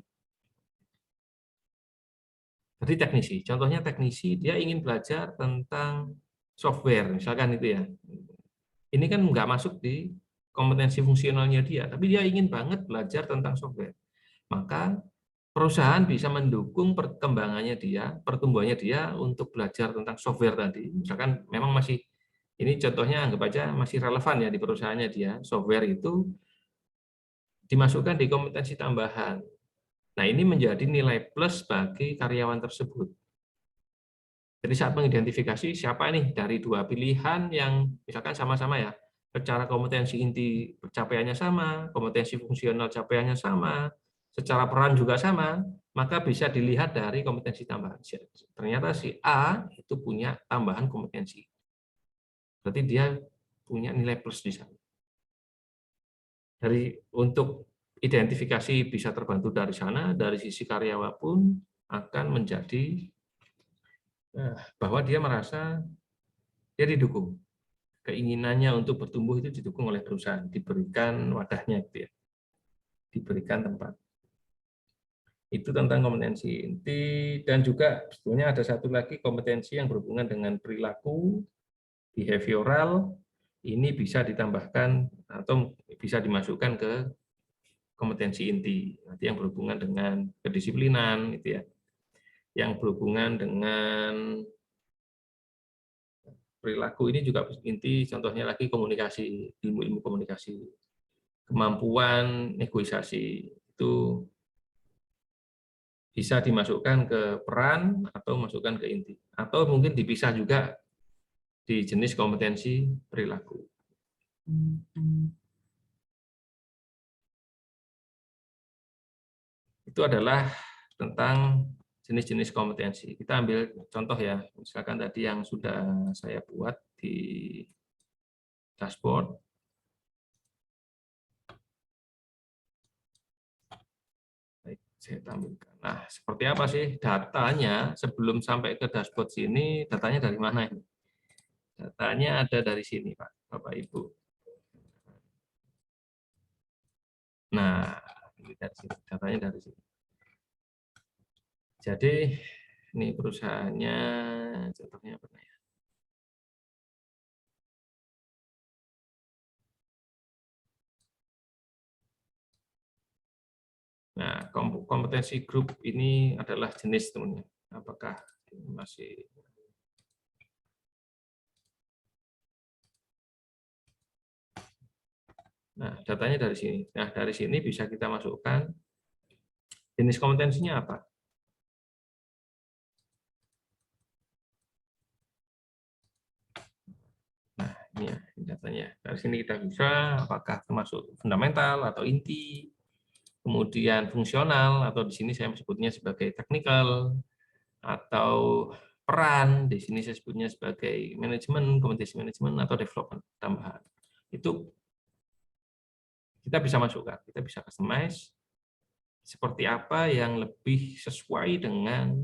jadi teknisi. Contohnya teknisi, dia ingin belajar tentang software, misalkan itu ya. Ini kan nggak masuk di kompetensi fungsionalnya dia, tapi dia ingin banget belajar tentang software. Maka perusahaan bisa mendukung perkembangannya dia, pertumbuhannya dia untuk belajar tentang software tadi. Misalkan memang masih, ini contohnya anggap aja masih relevan ya di perusahaannya dia, software itu dimasukkan di kompetensi tambahan. Nah, ini menjadi nilai plus bagi karyawan tersebut. Jadi saat mengidentifikasi siapa nih dari dua pilihan yang misalkan sama-sama ya, secara kompetensi inti capaiannya sama, kompetensi fungsional capaiannya sama, secara peran juga sama, maka bisa dilihat dari kompetensi tambahan. Ternyata si A itu punya tambahan kompetensi. Berarti dia punya nilai plus di sana. Untuk identifikasi bisa terbantu dari sana, dari sisi karyawan pun akan menjadi bahwa dia merasa dia didukung. Keinginannya untuk bertumbuh itu didukung oleh perusahaan, diberikan wadahnya gitu ya. Diberikan tempat. Itu tentang kompetensi inti, dan juga sebetulnya ada satu lagi kompetensi yang berhubungan dengan perilaku, behavioral, ini bisa ditambahkan atau bisa dimasukkan ke kompetensi inti, nanti yang berhubungan dengan kedisiplinan, gitu ya, yang berhubungan dengan perilaku ini juga inti, contohnya lagi komunikasi, ilmu-ilmu komunikasi, kemampuan negosiasi itu bisa dimasukkan ke peran atau masukkan ke inti. Atau mungkin dipisah juga di jenis kompetensi perilaku. Itu adalah tentang jenis-jenis kompetensi. Kita ambil contoh ya, misalkan tadi yang sudah saya buat di dashboard. Baik, saya tampilkan. Nah, seperti apa sih datanya sebelum sampai ke dashboard sini? Datanya dari mana ini? Datanya ada dari sini, Pak, Bapak Ibu. Nah, ini dari sini, datanya dari sini. Jadi ini perusahaannya, contohnya apa ya? Nah, kompetensi grup ini adalah jenis teman-teman. Apakah ini masih Nah, datanya dari sini. Nah, dari sini bisa kita masukkan jenis kompetensinya apa. Nah, ini ya datanya. Dari sini kita bisa apakah termasuk fundamental atau inti, kemudian fungsional, atau di sini saya sebutnya sebagai technical, atau peran, di sini saya sebutnya sebagai manajemen, kompetensi manajemen, atau development tambahan. Itu kita bisa masukkan, kita bisa customize seperti apa yang lebih sesuai dengan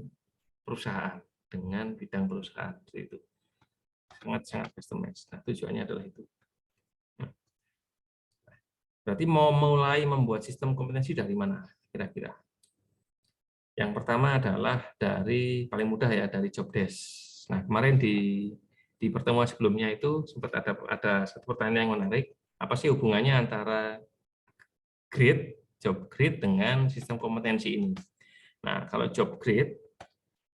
perusahaan, dengan bidang perusahaan. Itu sangat-sangat customize. Nah, tujuannya adalah itu. Berarti mau mulai membuat sistem kompetensi dari mana kira-kira? Yang pertama adalah dari paling mudah ya, dari job desk. Nah, kemarin di pertemuan sebelumnya itu sempat ada satu pertanyaan yang menarik. Apa sih hubungannya antara grade, job grade dengan sistem kompetensi ini? Nah, kalau job grade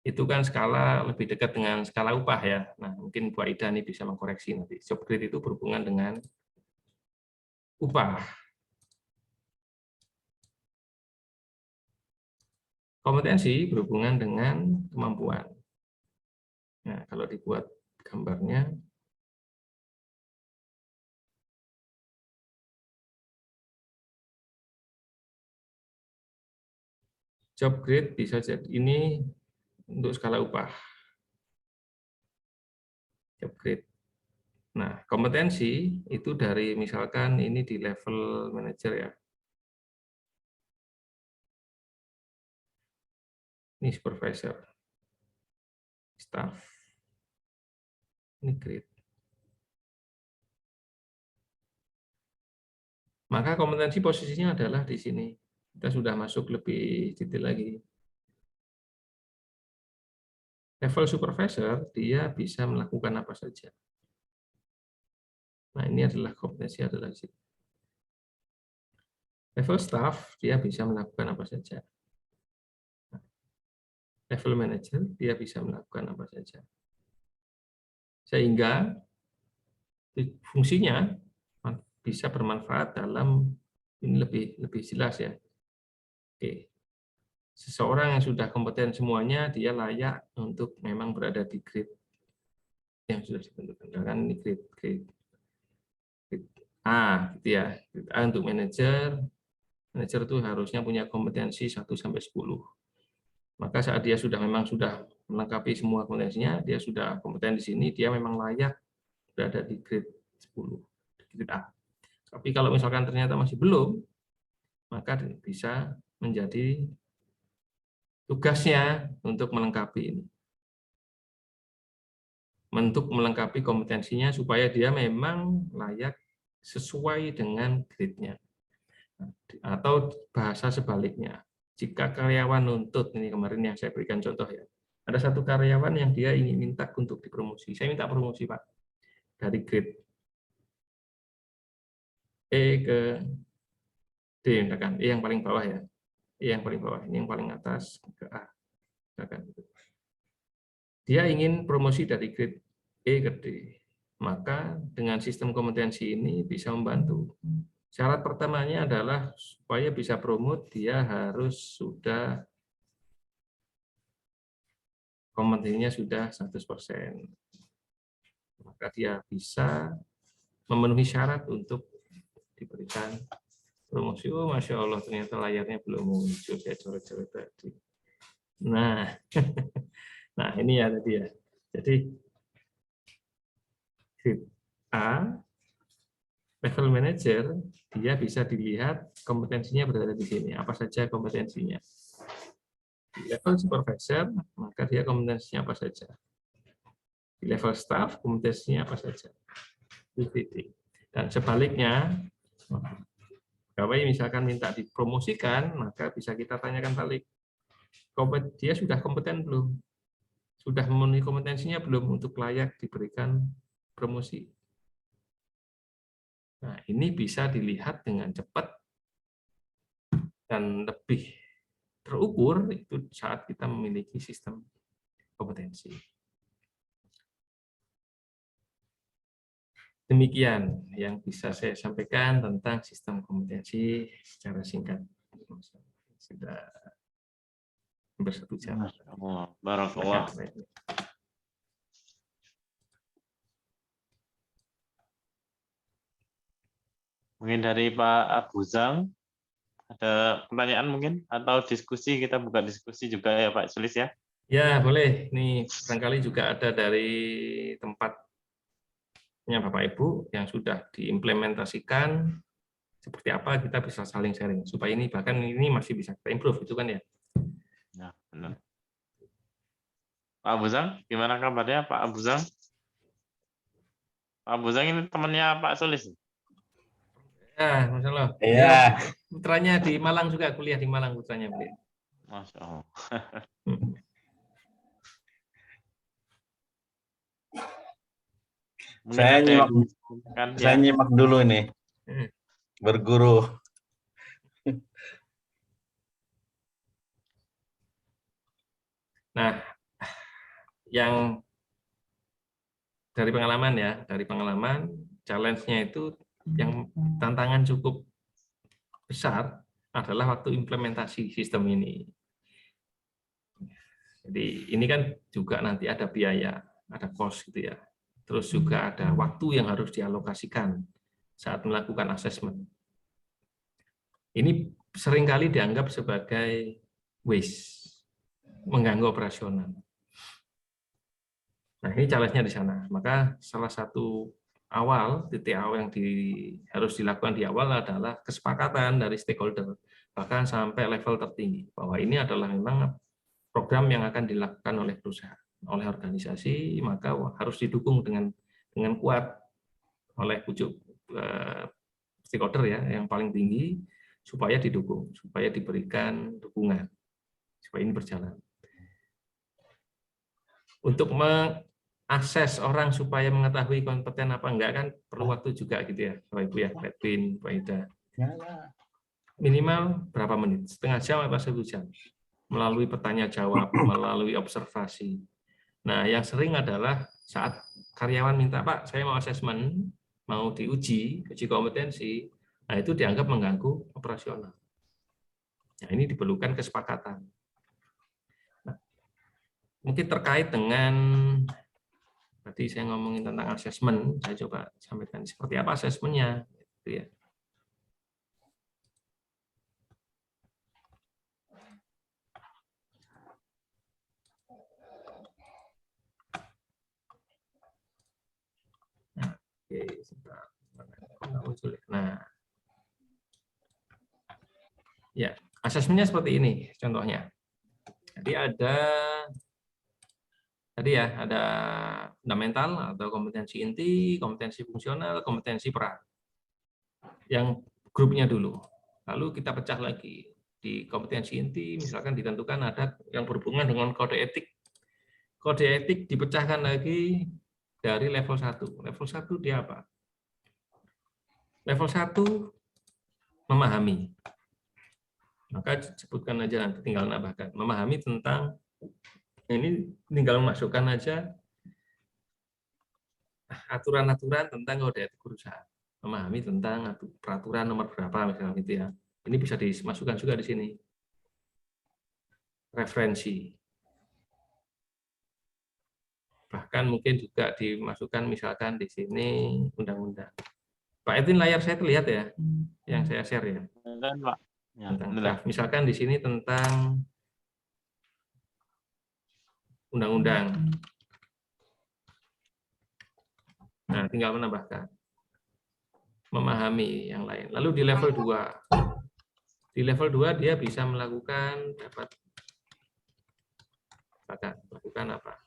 itu kan skala lebih dekat dengan skala upah ya. Nah, mungkin Bu Aida ini bisa mengkoreksi nanti. Job grade itu berhubungan dengan upah. Kompetensi berhubungan dengan kemampuan. Nah, kalau dibuat gambarnya, job grade bisa jadi ini untuk skala upah. Job grade. Nah, kompetensi itu dari misalkan ini di level manager ya. Ini supervisor, staff, ini grade. Maka kompetensi posisinya adalah di sini. Kita sudah masuk lebih detail lagi. Level supervisor, dia bisa melakukan apa saja. Nah, ini adalah kompetensi adalah di sini. Level staff, dia bisa melakukan apa saja. Level manager, dia bisa melakukan apa saja. Sehingga fungsinya bisa bermanfaat dalam ini lebih jelas ya. Oke. Seseorang yang sudah kompeten semuanya, dia layak untuk memang berada di grade yang sudah ditentukan. Kan ini grade A gitu ya. Grade A untuk manajer. Manajer itu harusnya punya kompetensi 1 sampai 10. Maka saat dia memang sudah melengkapi semua kompetensinya, dia sudah kompeten di sini, dia memang layak berada di grade 10, grade A. Tapi kalau misalkan ternyata masih belum, maka bisa menjadi tugasnya untuk melengkapi ini. Untuk melengkapi kompetensinya supaya dia memang layak sesuai dengan grade-nya. Atau bahasa sebaliknya. Jika karyawan nuntut, ini kemarin yang saya berikan contoh ya, ada satu karyawan yang dia ingin minta untuk dipromosi. Saya minta promosi, Pak, dari grade E ke D, misalkan. E yang paling bawah ya. E yang paling bawah, ini yang paling atas ke A. Misalkan. Dia ingin promosi dari grade E ke D. Maka dengan sistem kompetensi ini bisa membantu. Syarat pertamanya adalah supaya bisa promote, dia harus sudah kompetensinya sudah 100%. Maka dia bisa memenuhi syarat untuk diberikan promosi. Oh, Masya Allah, ternyata layarnya belum muncul, saya coret-coret tadi. Nah, nah ini ya tadi ya. Jadi grade A, level manager, dia bisa dilihat kompetensinya berada di sini. Apa saja kompetensinya. Di level supervisor, maka dia kompetensinya apa saja. Di level staff, kompetensinya apa saja. Dan sebaliknya, pegawai misalkan minta dipromosikan, maka bisa kita tanyakan balik. Dia sudah kompeten belum? Sudah memenuhi kompetensinya belum untuk layak diberikan promosi? Nah, ini bisa dilihat dengan cepat dan lebih terukur itu saat kita memiliki sistem kompetensi. Demikian yang bisa saya sampaikan tentang sistem kompetensi secara singkat. Sudah hampir 1 jam. Barakallah. Mungkin dari Pak Abu Zang ada pertanyaan mungkin atau diskusi, kita buka diskusi juga ya Pak Sulis ya. Ya boleh, ini barangkali juga ada dari tempatnya Bapak Ibu yang sudah diimplementasikan, seperti apa kita bisa saling sharing supaya ini bahkan ini masih bisa kita improve itu kan ya. Ya benar. Pak Abu Zang, gimana kabarnya Pak Abu Zang? Pak Abu Zang ini temannya Pak Sulis. Ya, Masya Allah. Iya. Putranya di Malang juga, kuliah di Malang putranya. Masya Allah. Saya nyimak dulu nih. Berguru. Nah, yang dari pengalaman challenge-nya itu yang tantangan cukup besar adalah waktu implementasi sistem ini. Jadi ini kan juga nanti ada biaya, ada cost gitu ya. Terus juga ada waktu yang harus dialokasikan saat melakukan assessment. Ini seringkali dianggap sebagai waste, mengganggu operasional. Nah, ini challenge-nya di sana. Maka salah satu titik awal yang harus dilakukan di awal adalah kesepakatan dari stakeholder, bahkan sampai level tertinggi, bahwa ini adalah memang program yang akan dilakukan oleh perusahaan, oleh organisasi, maka harus didukung dengan kuat oleh pucuk stakeholder ya, yang paling tinggi, supaya didukung, supaya diberikan dukungan, supaya ini berjalan. Untuk mengakses orang supaya mengetahui kompeten apa enggak kan perlu waktu juga gitu ya, Bapak Ibu ya, Pak Edwin, Pak Ida. Minimal berapa menit? Setengah jam atau 1 jam? Melalui bertanya jawab, melalui observasi. Nah, yang sering adalah saat karyawan minta, Pak, saya mau asesmen, mau uji kompetensi, nah itu dianggap mengganggu operasional. Nah, ini diperlukan kesepakatan. Nah, mungkin terkait dengan tadi saya ngomongin tentang asesmen, saya coba sampaikan seperti apa asesmennya, gitu ya. Oke, sebentar. Nah, ya, asesmennya seperti ini contohnya. Jadi ada fundamental atau kompetensi inti, kompetensi fungsional, kompetensi peran. Yang grupnya dulu. Lalu kita pecah lagi. Di kompetensi inti misalkan ditentukan ada yang berhubungan dengan kode etik. Kode etik dipecahkan lagi dari level 1. Level 1 dia apa? Level 1 memahami. Maka sebutkan aja nanti tinggal nambahkan. Memahami tentang ini tinggal memasukkan aja aturan-aturan tentang kode etik perusahaan. memahami tentang peraturan nomor berapa misalnya gitu ya. Ini bisa dimasukkan juga di sini. Referensi. Bahkan mungkin juga dimasukkan misalkan di sini undang-undang. Pak Edwin, layar saya terlihat ya, yang saya share ya. Dan Pak. Ya, Tentang alhamdulillah. draft. Misalkan di sini tentang undang-undang. Nah, tinggal menambahkan. Memahami yang lain. Lalu di level 2. Di level 2 dia bisa melakukan melakukan apa?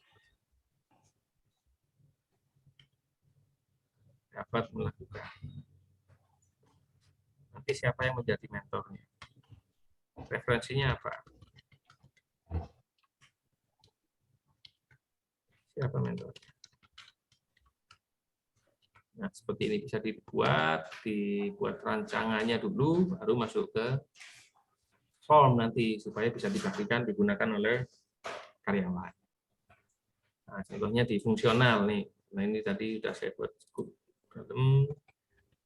Dapat melakukan. Nanti siapa yang menjadi mentornya? Referensinya apa? Siapa mentornya? Nah, seperti ini bisa dibuat rancangannya dulu, baru masuk ke form nanti supaya bisa dibagikan digunakan oleh karyawan. Nah, contohnya di fungsional nih. Nah, ini tadi sudah saya buat cukup.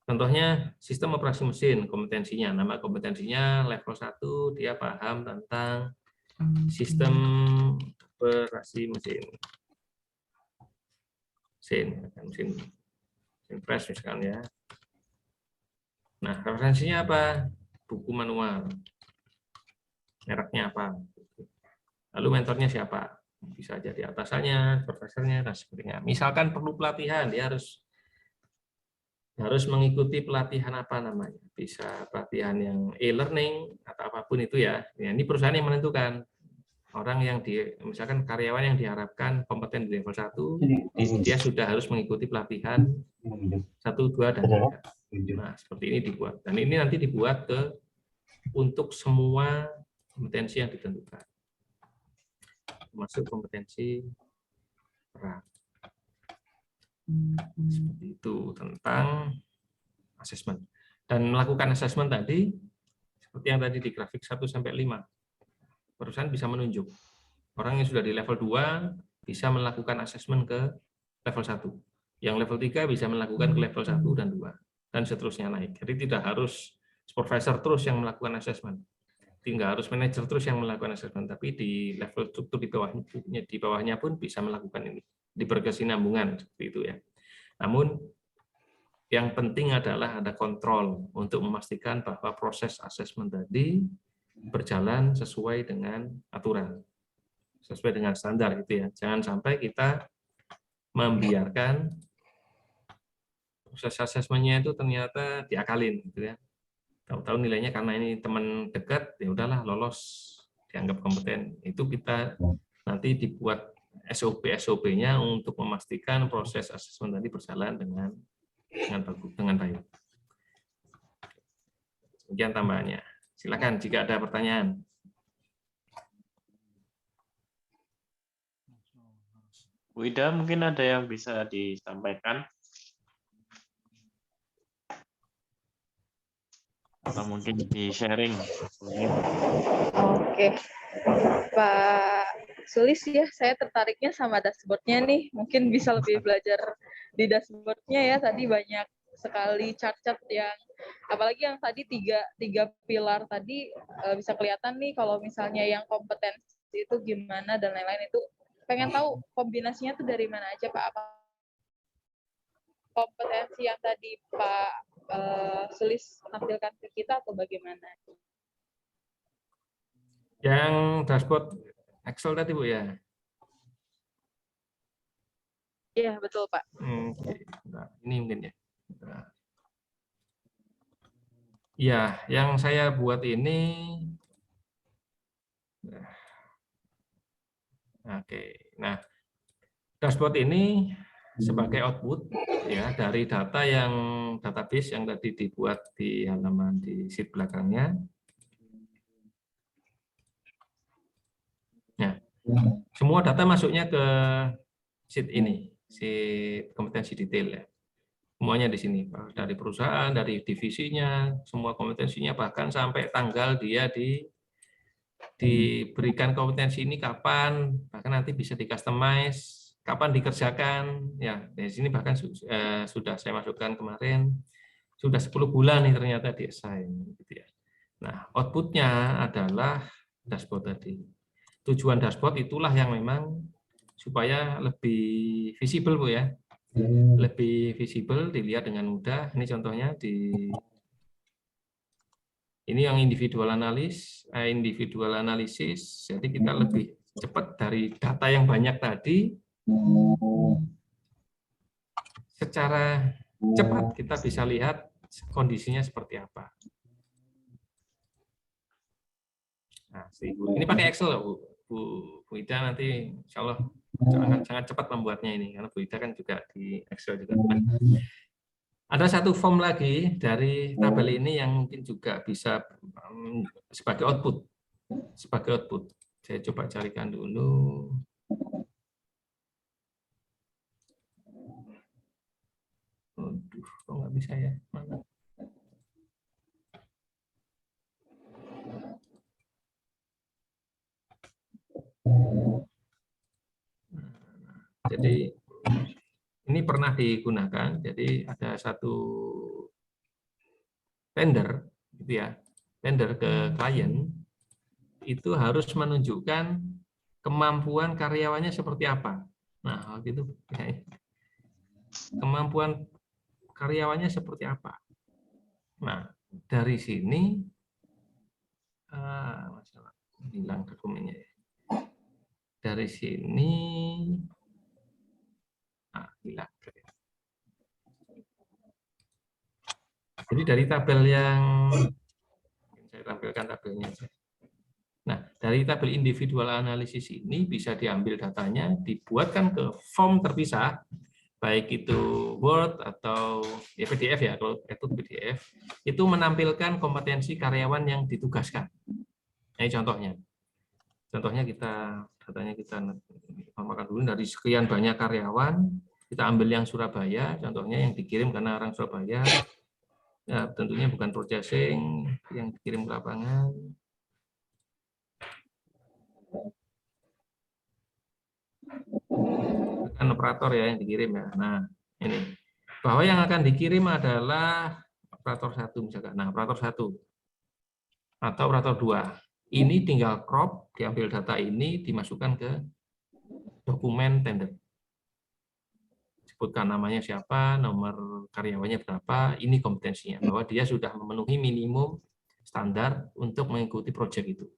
Contohnya sistem operasi mesin, kompetensinya. Nama kompetensinya level 1, dia paham tentang sistem operasi mesin. Mesin press misalnya. Nah, referensinya apa? Buku manual. Mereknya apa? Lalu mentornya siapa? Bisa jadi atasannya, profesornya, dan sebagainya. Misalkan perlu pelatihan, dia harus mengikuti pelatihan apa namanya. Bisa pelatihan yang e-learning atau apapun itu ya. Ini perusahaan yang menentukan. Orang yang misalkan karyawan yang diharapkan kompeten di level 1, dia sudah harus mengikuti pelatihan 1, 2, dan 3. Nah, seperti ini dibuat. Dan ini nanti dibuat untuk semua kompetensi yang ditentukan. Termasuk kompetensi perang. Seperti itu tentang asesmen. Dan melakukan asesmen tadi, seperti yang tadi di grafik 1 sampai 5. Perusahaan bisa menunjuk. Orang yang sudah di level 2 bisa melakukan asesmen ke level 1. Yang level 3 bisa melakukan ke level 1 dan 2. Dan seterusnya naik. Jadi tidak harus supervisor terus yang melakukan asesmen. Tidak harus manajer terus yang melakukan asesmen. Tapi di level struktur di bawahnya pun bisa melakukan ini. Di berkesinambungan seperti itu ya. Namun yang penting adalah ada kontrol untuk memastikan bahwa proses asesmen tadi berjalan sesuai dengan aturan, sesuai dengan standar gitu ya. Jangan sampai kita membiarkan proses asesmennya itu ternyata diakalin gitu ya. Tahu-tahu nilainya karena ini teman dekat, ya udahlah lolos, dianggap kompeten. Itu kita nanti dibuat SOP-nya untuk memastikan proses asesmen tadi berjalan dengan baik. Demikian tambahannya. Silakan jika ada pertanyaan. Bu Ida, mungkin ada yang bisa disampaikan? Atau mungkin di-sharing? Oke. Pak Sulis ya, saya tertariknya sama dashboard-nya nih. Mungkin bisa lebih belajar di dashboard-nya ya. Tadi banyak sekali chart-chart yang, apalagi yang tadi tiga pilar tadi bisa kelihatan nih kalau misalnya yang kompetensi itu gimana dan lain-lain itu. Pengen tahu kombinasinya tuh dari mana aja Pak? Apa kompetensi yang tadi Pak Sulis tampilkan ke kita atau bagaimana? Yang dashboard Excel tadi Bu ya? Iya, betul Pak. Nah, ini mungkin ya. Ya, yang saya buat ini, oke. Nah, dashboard ini sebagai output ya dari data yang database yang tadi dibuat di halaman di sheet belakangnya. Nah, semua data masuknya ke sheet ini, sheet kompetensi detail ya. Semuanya di sini, dari perusahaan, dari divisinya, semua kompetensinya, bahkan sampai tanggal dia diberikan kompetensi ini kapan, bahkan nanti bisa di-customize, kapan dikerjakan, ya di sini bahkan sudah saya masukkan kemarin, sudah 10 bulan nih ternyata di-assign gitu ya. Nah, outputnya adalah dashboard tadi. Tujuan dashboard itulah yang memang supaya lebih visible Bu ya. Lebih visible, dilihat dengan mudah. Ini contohnya ini yang individual analisis. Jadi kita lebih cepat dari data yang banyak tadi, secara cepat kita bisa lihat kondisinya seperti apa. Nah, ini pakai Excel loh, Bu Ida nanti insya Allah sangat cepat membuatnya ini, karena Bu Ida kan juga di Excel juga. Nah, ada satu form lagi dari tabel ini yang mungkin juga bisa sebagai output. Saya coba carikan dulu. Aduh, kok nggak bisa ya? Mana? Jadi ini pernah digunakan. Jadi ada satu tender, gitu ya, tender ke klien itu harus menunjukkan kemampuan karyawannya seperti apa. Nah, waktu itu kemampuan karyawannya seperti apa. Nah, dari sini masalah hilang dokumennya. Dari sini hilang. Jadi dari tabel yang saya tampilkan tabelnya. Nah, dari tabel individual analisis ini bisa diambil datanya, dibuatkan ke form terpisah, baik itu Word atau ya PDF ya, kalau itu PDF, itu menampilkan kompetensi karyawan yang ditugaskan. Ini contohnya. Contohnya datanya kita makan dulu dari sekian banyak karyawan, kita ambil yang Surabaya, contohnya yang dikirim karena orang Surabaya, ya tentunya bukan purchasing yang dikirim ke lapangan. Bukan operator ya yang dikirim ya. Nah, ini. Bahwa yang akan dikirim adalah operator 1 misalkan. Nah, operator 1 atau operator 2. Ini tinggal crop, diambil data ini, dimasukkan ke dokumen tender. Sebutkan namanya siapa, nomor karyawannya berapa, ini kompetensinya. Bahwa dia sudah memenuhi minimum standar untuk mengikuti proyek itu.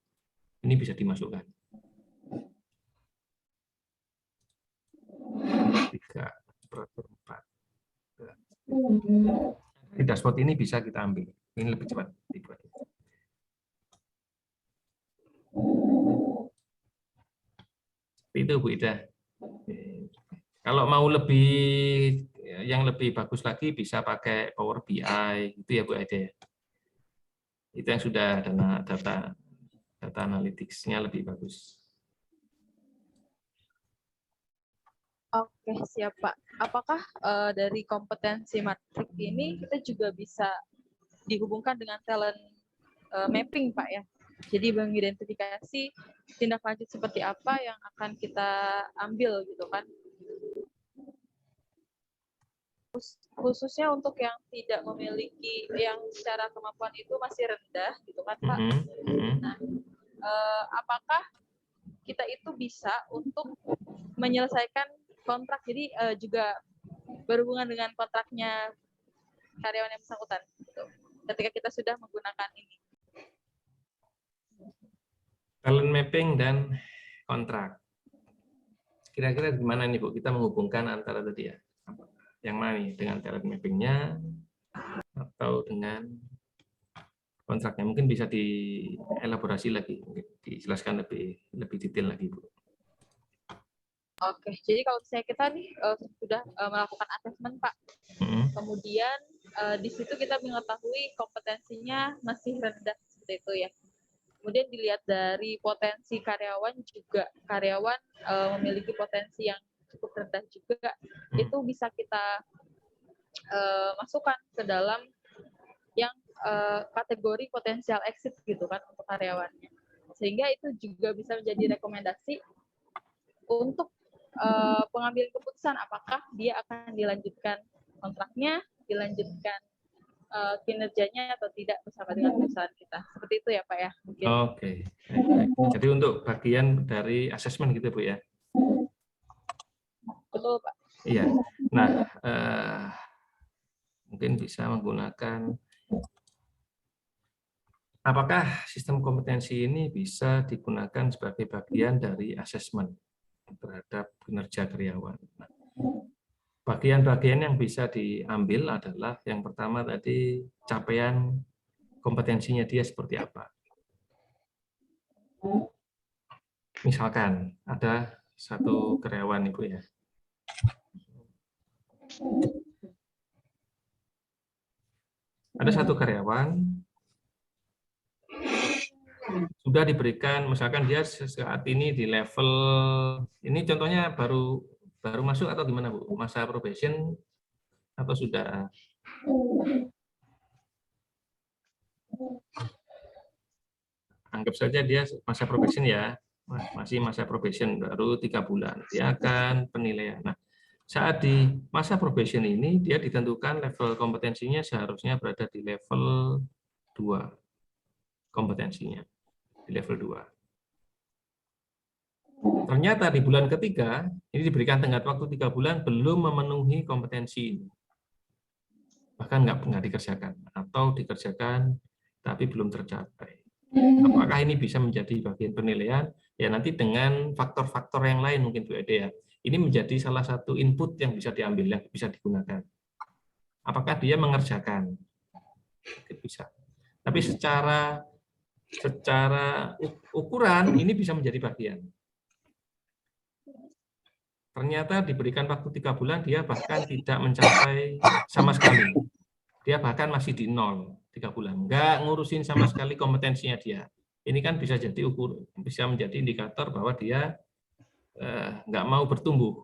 Ini bisa dimasukkan. 3/4. Di dashboard ini bisa kita ambil. Ini lebih cepat dibuat. Itu Bu Ida. Kalau mau yang lebih bagus lagi bisa pakai Power BI, itu ya Bu Ida. Itu yang sudah data analytics-nya lebih bagus. Oke, siap Pak. Apakah dari kompetensi matrik ini kita juga bisa dihubungkan dengan talent mapping Pak ya? Jadi mengidentifikasi tindak lanjut seperti apa yang akan kita ambil gitu kan? Khususnya untuk yang tidak memiliki, yang secara kemampuan itu masih rendah gitu kan Pak? Nah, apakah kita itu bisa untuk menyelesaikan kontrak, jadi juga berhubungan dengan kontraknya karyawan yang bersangkutan gitu, ketika kita sudah menggunakan ini. Talent mapping dan kontrak. Kira-kira gimana nih Bu, kita menghubungkan antara tadi ya, yang mana nih, dengan talent mapping-nya atau dengan kontraknya? Mungkin bisa dielaborasi lagi, dijelaskan lebih detail lagi Bu. Oke, jadi kalau misalnya kita nih sudah melakukan assessment Pak, kemudian di situ kita mengetahui kompetensinya masih rendah seperti itu ya. Kemudian dilihat dari potensi karyawan juga, karyawan memiliki potensi yang cukup rendah juga, itu bisa kita masukkan ke dalam yang kategori potensial exit gitu kan untuk karyawannya. Sehingga itu juga bisa menjadi rekomendasi untuk pengambilan keputusan apakah dia akan dilanjutkan kontraknya, dilanjutkan kinerjanya atau tidak bersama dengan perusahaan kita. Seperti itu ya Pak ya, mungkin. Oke. Baik. Jadi untuk bagian dari asesmen gitu Bu ya. Betul Pak. Iya. Nah, mungkin bisa menggunakan, apakah sistem kompetensi ini bisa digunakan sebagai bagian dari asesmen terhadap kinerja karyawan. Nah, bagian-bagian yang bisa diambil adalah yang pertama tadi capaian kompetensinya dia seperti apa. Misalkan ada satu karyawan Ibu ya. Ada satu karyawan sudah diberikan, misalkan dia saat ini di level, ini contohnya baru masuk atau gimana Bu? Masa probation atau sudah? Anggap saja dia masa probation ya, masih masa probation baru 3 bulan. Dia akan penilaian. Nah, saat di masa probation ini dia ditentukan level kompetensinya seharusnya berada di level 2. Kompetensinya di level 2. Ternyata di bulan ketiga, ini diberikan tenggat waktu 3 bulan, belum memenuhi kompetensi ini. Bahkan nggak dikerjakan, atau dikerjakan tapi belum tercapai. Apakah ini bisa menjadi bagian penilaian? Ya nanti dengan faktor-faktor yang lain mungkin Bu Ede ya. Ini menjadi salah satu input yang bisa diambil, yang bisa digunakan. Apakah dia mengerjakan? Bisa. Tapi secara ukuran ini bisa menjadi bagian. Ternyata diberikan waktu 3 bulan, dia bahkan tidak mencapai sama sekali. Dia bahkan masih di 0, 3 bulan. Nggak ngurusin sama sekali kompetensinya dia. Ini kan bisa menjadi indikator bahwa dia nggak mau bertumbuh,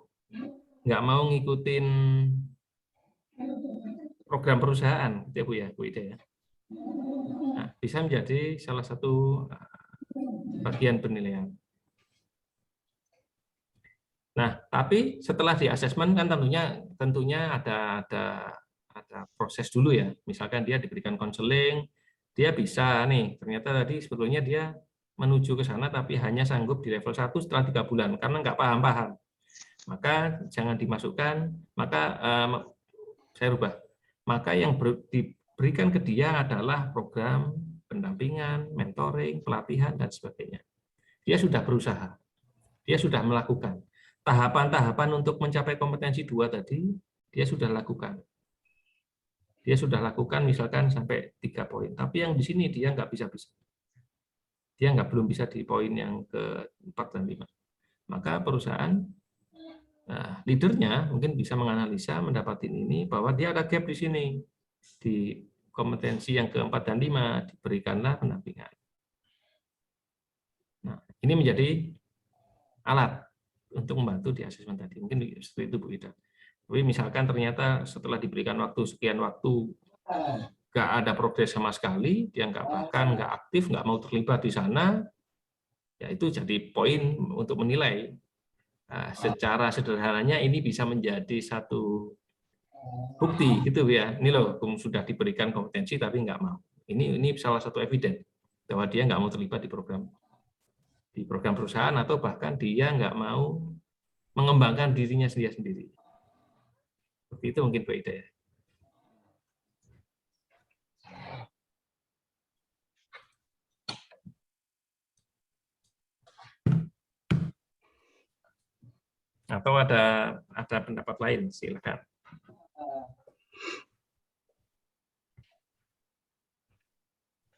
nggak mau ngikutin program perusahaan, gitu ya Bu ya, Bu Ida ya. Nah, bisa menjadi salah satu bagian penilaian. Nah, tapi setelah di asesmen kan tentunya ada proses dulu ya. Misalkan dia diberikan konseling, dia bisa nih, ternyata tadi sebetulnya dia menuju ke sana tapi hanya sanggup di level 1 setelah 3 bulan karena nggak paham-paham. Maka jangan dimasukkan, maka saya rubah. Maka yang diberikan ke dia adalah program pendampingan, mentoring, pelatihan dan sebagainya. Dia sudah berusaha. Dia sudah melakukan. Tahapan-tahapan untuk mencapai kompetensi 2 tadi, dia sudah lakukan. Dia sudah lakukan misalkan sampai 3 poin. Tapi yang di sini dia nggak bisa. Dia belum bisa di poin yang ke-4 dan 5. Maka perusahaan, leadernya mungkin bisa menganalisa, mendapatkan ini, bahwa dia ada gap di sini. Di kompetensi yang ke-4 dan 5, diberikanlah pendampingan. Nah, ini menjadi alat untuk membantu di asesmen tadi. Mungkin seperti itu Bu Ida. Tapi misalkan ternyata setelah diberikan waktu sekian waktu nggak ada progres sama sekali, dia bahkan nggak aktif, nggak mau terlibat di sana, ya itu jadi poin untuk menilai. Nah, secara sederhananya ini bisa menjadi satu bukti gitu ya. Ini loh sudah diberikan kompetensi tapi nggak mau. Ini salah satu eviden bahwa dia nggak mau terlibat di program perusahaan atau bahkan dia nggak mau mengembangkan dirinya sendiri. Seperti itu mungkin Bu Ida ya. Atau ada pendapat lain, silakan.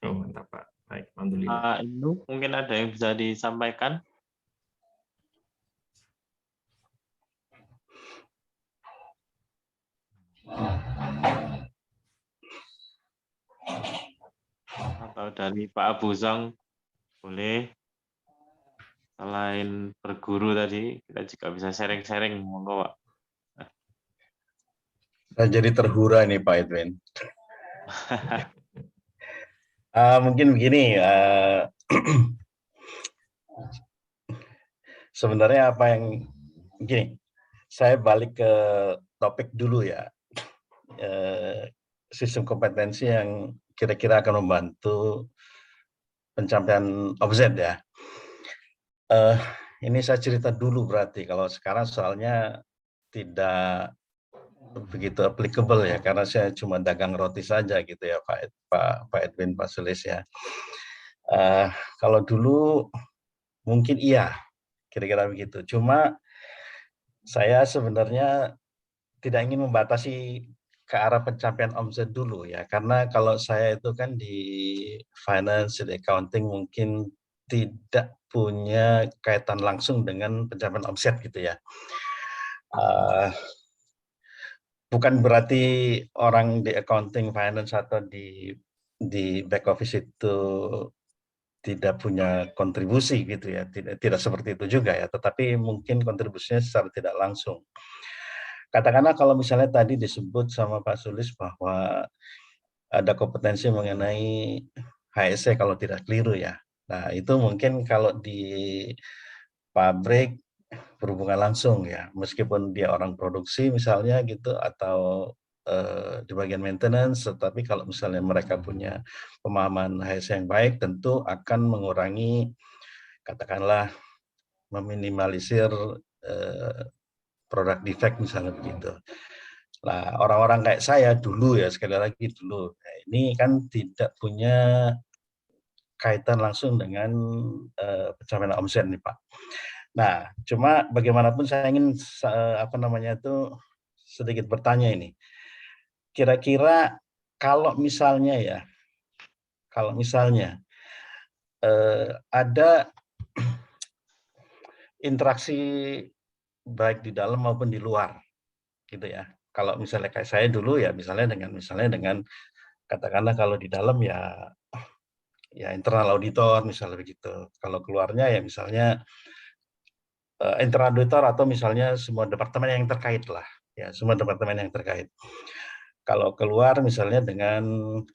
Oh, mantap Pak. Baik, alhamdulillah. Ini mungkin ada yang bisa disampaikan? Atau dari Pak Abu Zong, boleh. Selain berguru tadi, kita juga bisa sharing-sharing, monggo Pak. Saya jadi terhura nih Pak Edwin. Mungkin begini, sebenarnya apa yang begini, saya balik ke topik dulu ya. sistem kompetensi yang kira-kira akan membantu pencapaian omset ya. Ini saya cerita dulu berarti, kalau sekarang soalnya tidak begitu applicable ya, karena saya cuma dagang roti saja gitu ya Pak Edwin, Pak Sulis ya. Kalau dulu mungkin iya, kira-kira begitu. Cuma saya sebenarnya tidak ingin membatasi ke arah pencapaian omset dulu ya, karena kalau saya itu kan di finance, di accounting mungkin tidak punya kaitan langsung dengan pencapaian omset gitu ya. Bukan berarti orang di accounting, finance atau di back office itu tidak punya kontribusi gitu ya, tidak seperti itu juga ya, tetapi mungkin kontribusinya secara tidak langsung. Katakanlah kalau misalnya tadi disebut sama Pak Sulis bahwa ada kompetensi mengenai HSE kalau tidak keliru ya. Nah itu mungkin kalau di pabrik berhubungan langsung ya, meskipun dia orang produksi misalnya gitu, atau di bagian maintenance, tetapi kalau misalnya mereka punya pemahaman HSE yang baik, tentu akan mengurangi, katakanlah meminimalisir produk defect misalnya begitu. Nah, orang-orang kayak saya dulu ya, sekali lagi dulu, nah, ini kan tidak punya kaitan langsung dengan pencapaian omset nih Pak. Nah, cuma bagaimanapun saya ingin sedikit bertanya ini. Kira-kira kalau misalnya ya, ada interaksi baik di dalam maupun di luar, gitu ya. Kalau misalnya kayak saya dulu ya, misalnya dengan katakanlah kalau di dalam ya internal auditor misalnya begitu. Kalau keluarnya ya misalnya internal auditor atau misalnya semua departemen yang terkait lah, ya semua departemen yang terkait. Kalau keluar misalnya dengan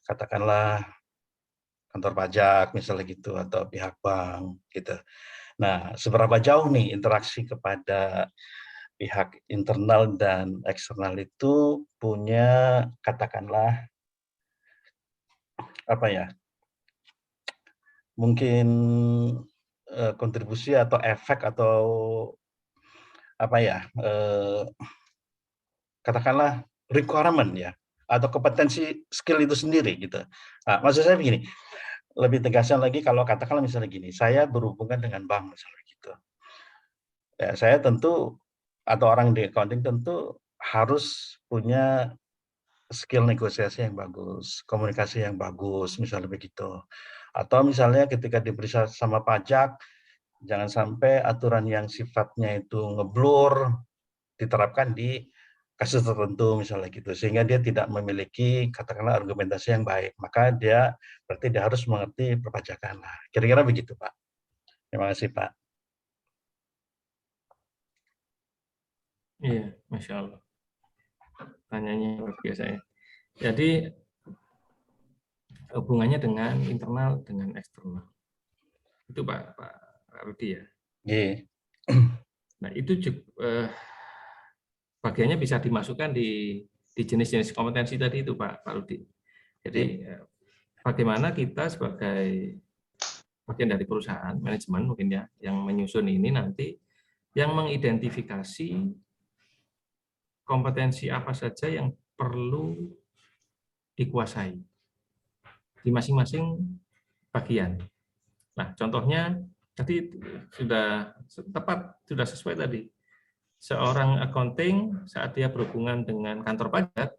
katakanlah kantor pajak misalnya gitu atau pihak bank gitu. Nah, seberapa jauh nih interaksi kepada pihak internal dan eksternal itu punya katakanlah apa ya? Mungkin kontribusi atau efek atau apa ya? Katakanlah requirement ya, atau kompetensi skill itu sendiri gitu. Nah, maksud saya begini, lebih tegasnya lagi kalau katakanlah misalnya gini, saya berhubungan dengan bank misalnya gitu. Ya, saya tentu atau orang di accounting tentu harus punya skill negosiasi yang bagus, komunikasi yang bagus, misalnya begitu. Atau misalnya ketika diberi sama pajak, jangan sampai aturan yang sifatnya itu ngeblur diterapkan di kasus tertentu misalnya gitu, sehingga dia tidak memiliki katakanlah argumentasi yang baik, maka berarti dia harus mengerti perpajakan lah. Kira-kira begitu Pak. Terima kasih Pak. Iya, Masya Allah. Tanyanya luar biasa ya. Jadi hubungannya dengan internal dengan eksternal. Itu Pak Rudi ya. Iya. Nah itu juga bagiannya bisa dimasukkan di jenis-jenis kompetensi tadi itu Pak Rudi. Jadi bagaimana kita sebagai bagian dari perusahaan, manajemen mungkin ya, yang menyusun ini nanti, yang mengidentifikasi kompetensi apa saja yang perlu dikuasai di masing-masing bagian. Nah, contohnya tadi sudah tepat, sudah sesuai tadi. Seorang accounting saat dia berhubungan dengan kantor pajak,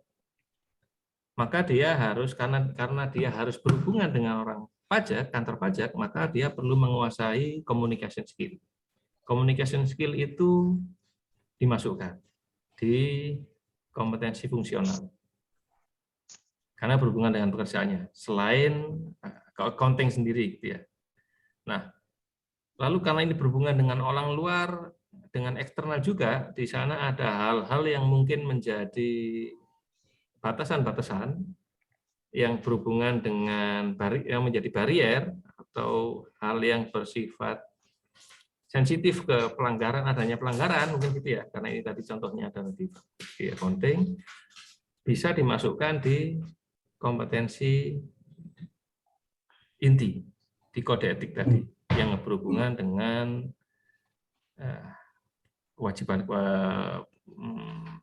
maka dia harus karena dia harus berhubungan dengan orang pajak, kantor pajak, maka dia perlu menguasai communication skill. Communication skill itu dimasukkan di kompetensi fungsional. Karena berhubungan dengan pekerjaannya, selain accounting sendiri gitu ya. Nah, lalu karena ini berhubungan dengan orang luar, dengan eksternal juga, di sana ada hal-hal yang mungkin menjadi batasan-batasan yang berhubungan dengan yang menjadi barrier atau hal yang bersifat sensitif ke pelanggaran, adanya pelanggaran mungkin gitu ya, karena ini tadi contohnya adalah di accounting, bisa dimasukkan di kompetensi inti di kode etik tadi yang berhubungan dengan kewajiban,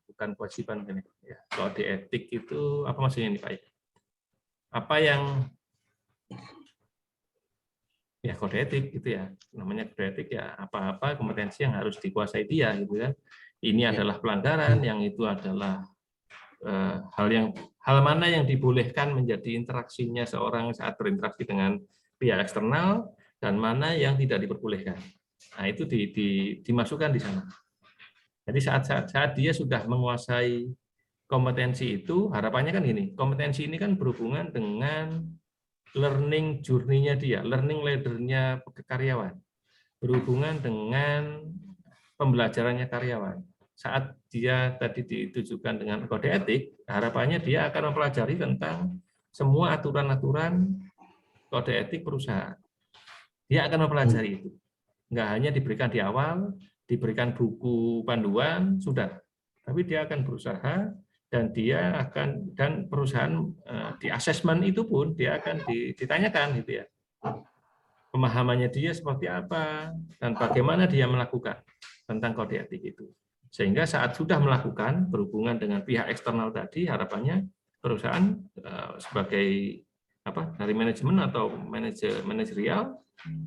bukan kewajiban ya, kode etik itu apa maksudnya ini Pak? Apa yang ya kode etik gitu ya, namanya kode etik ya apa-apa kompetensi yang harus dikuasai dia gitu ya. Ini adalah pelanggaran, yang itu adalah hal mana yang dibolehkan menjadi interaksinya seorang saat berinteraksi dengan pihak eksternal dan mana yang tidak diperbolehkan. Nah, itu dimasukkan di sana. Jadi saat dia sudah menguasai kompetensi itu, harapannya kan ini, kompetensi ini kan berhubungan dengan learning journey-nya dia, learning ladder-nya karyawan, berhubungan dengan pembelajarannya karyawan. Saat dia tadi ditujukan dengan kode etik, harapannya dia akan mempelajari tentang semua aturan-aturan kode etik perusahaan. Dia akan mempelajari itu. Nggak hanya diberikan di awal, diberikan buku panduan, sudah. Tapi dia akan berusaha, dan perusahaan di asesmen itu pun dia akan ditanyakan gitu ya. Pemahamannya dia seperti apa, dan bagaimana dia melakukan tentang kode etik itu. Sehingga saat sudah melakukan berhubungan dengan pihak eksternal tadi, harapannya perusahaan sebagai dari manajemen atau manajerial,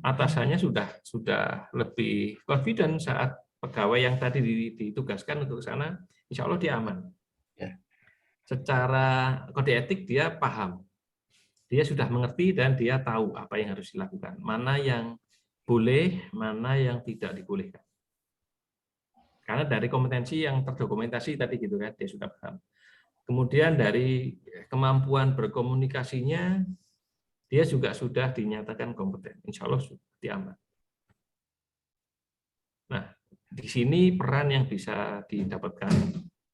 atasannya sudah lebih confident saat pegawai yang tadi ditugaskan untuk ke sana, insya Allah dia aman. Secara kode etik dia paham, dia sudah mengerti dan dia tahu apa yang harus dilakukan, mana yang boleh, mana yang tidak dibolehkan. Karena dari kompetensi yang terdokumentasi tadi gitu kan, dia sudah paham. Kemudian dari kemampuan berkomunikasinya, dia juga sudah dinyatakan kompeten. Insya Allah sudah aman. Nah, di sini peran yang bisa didapatkan,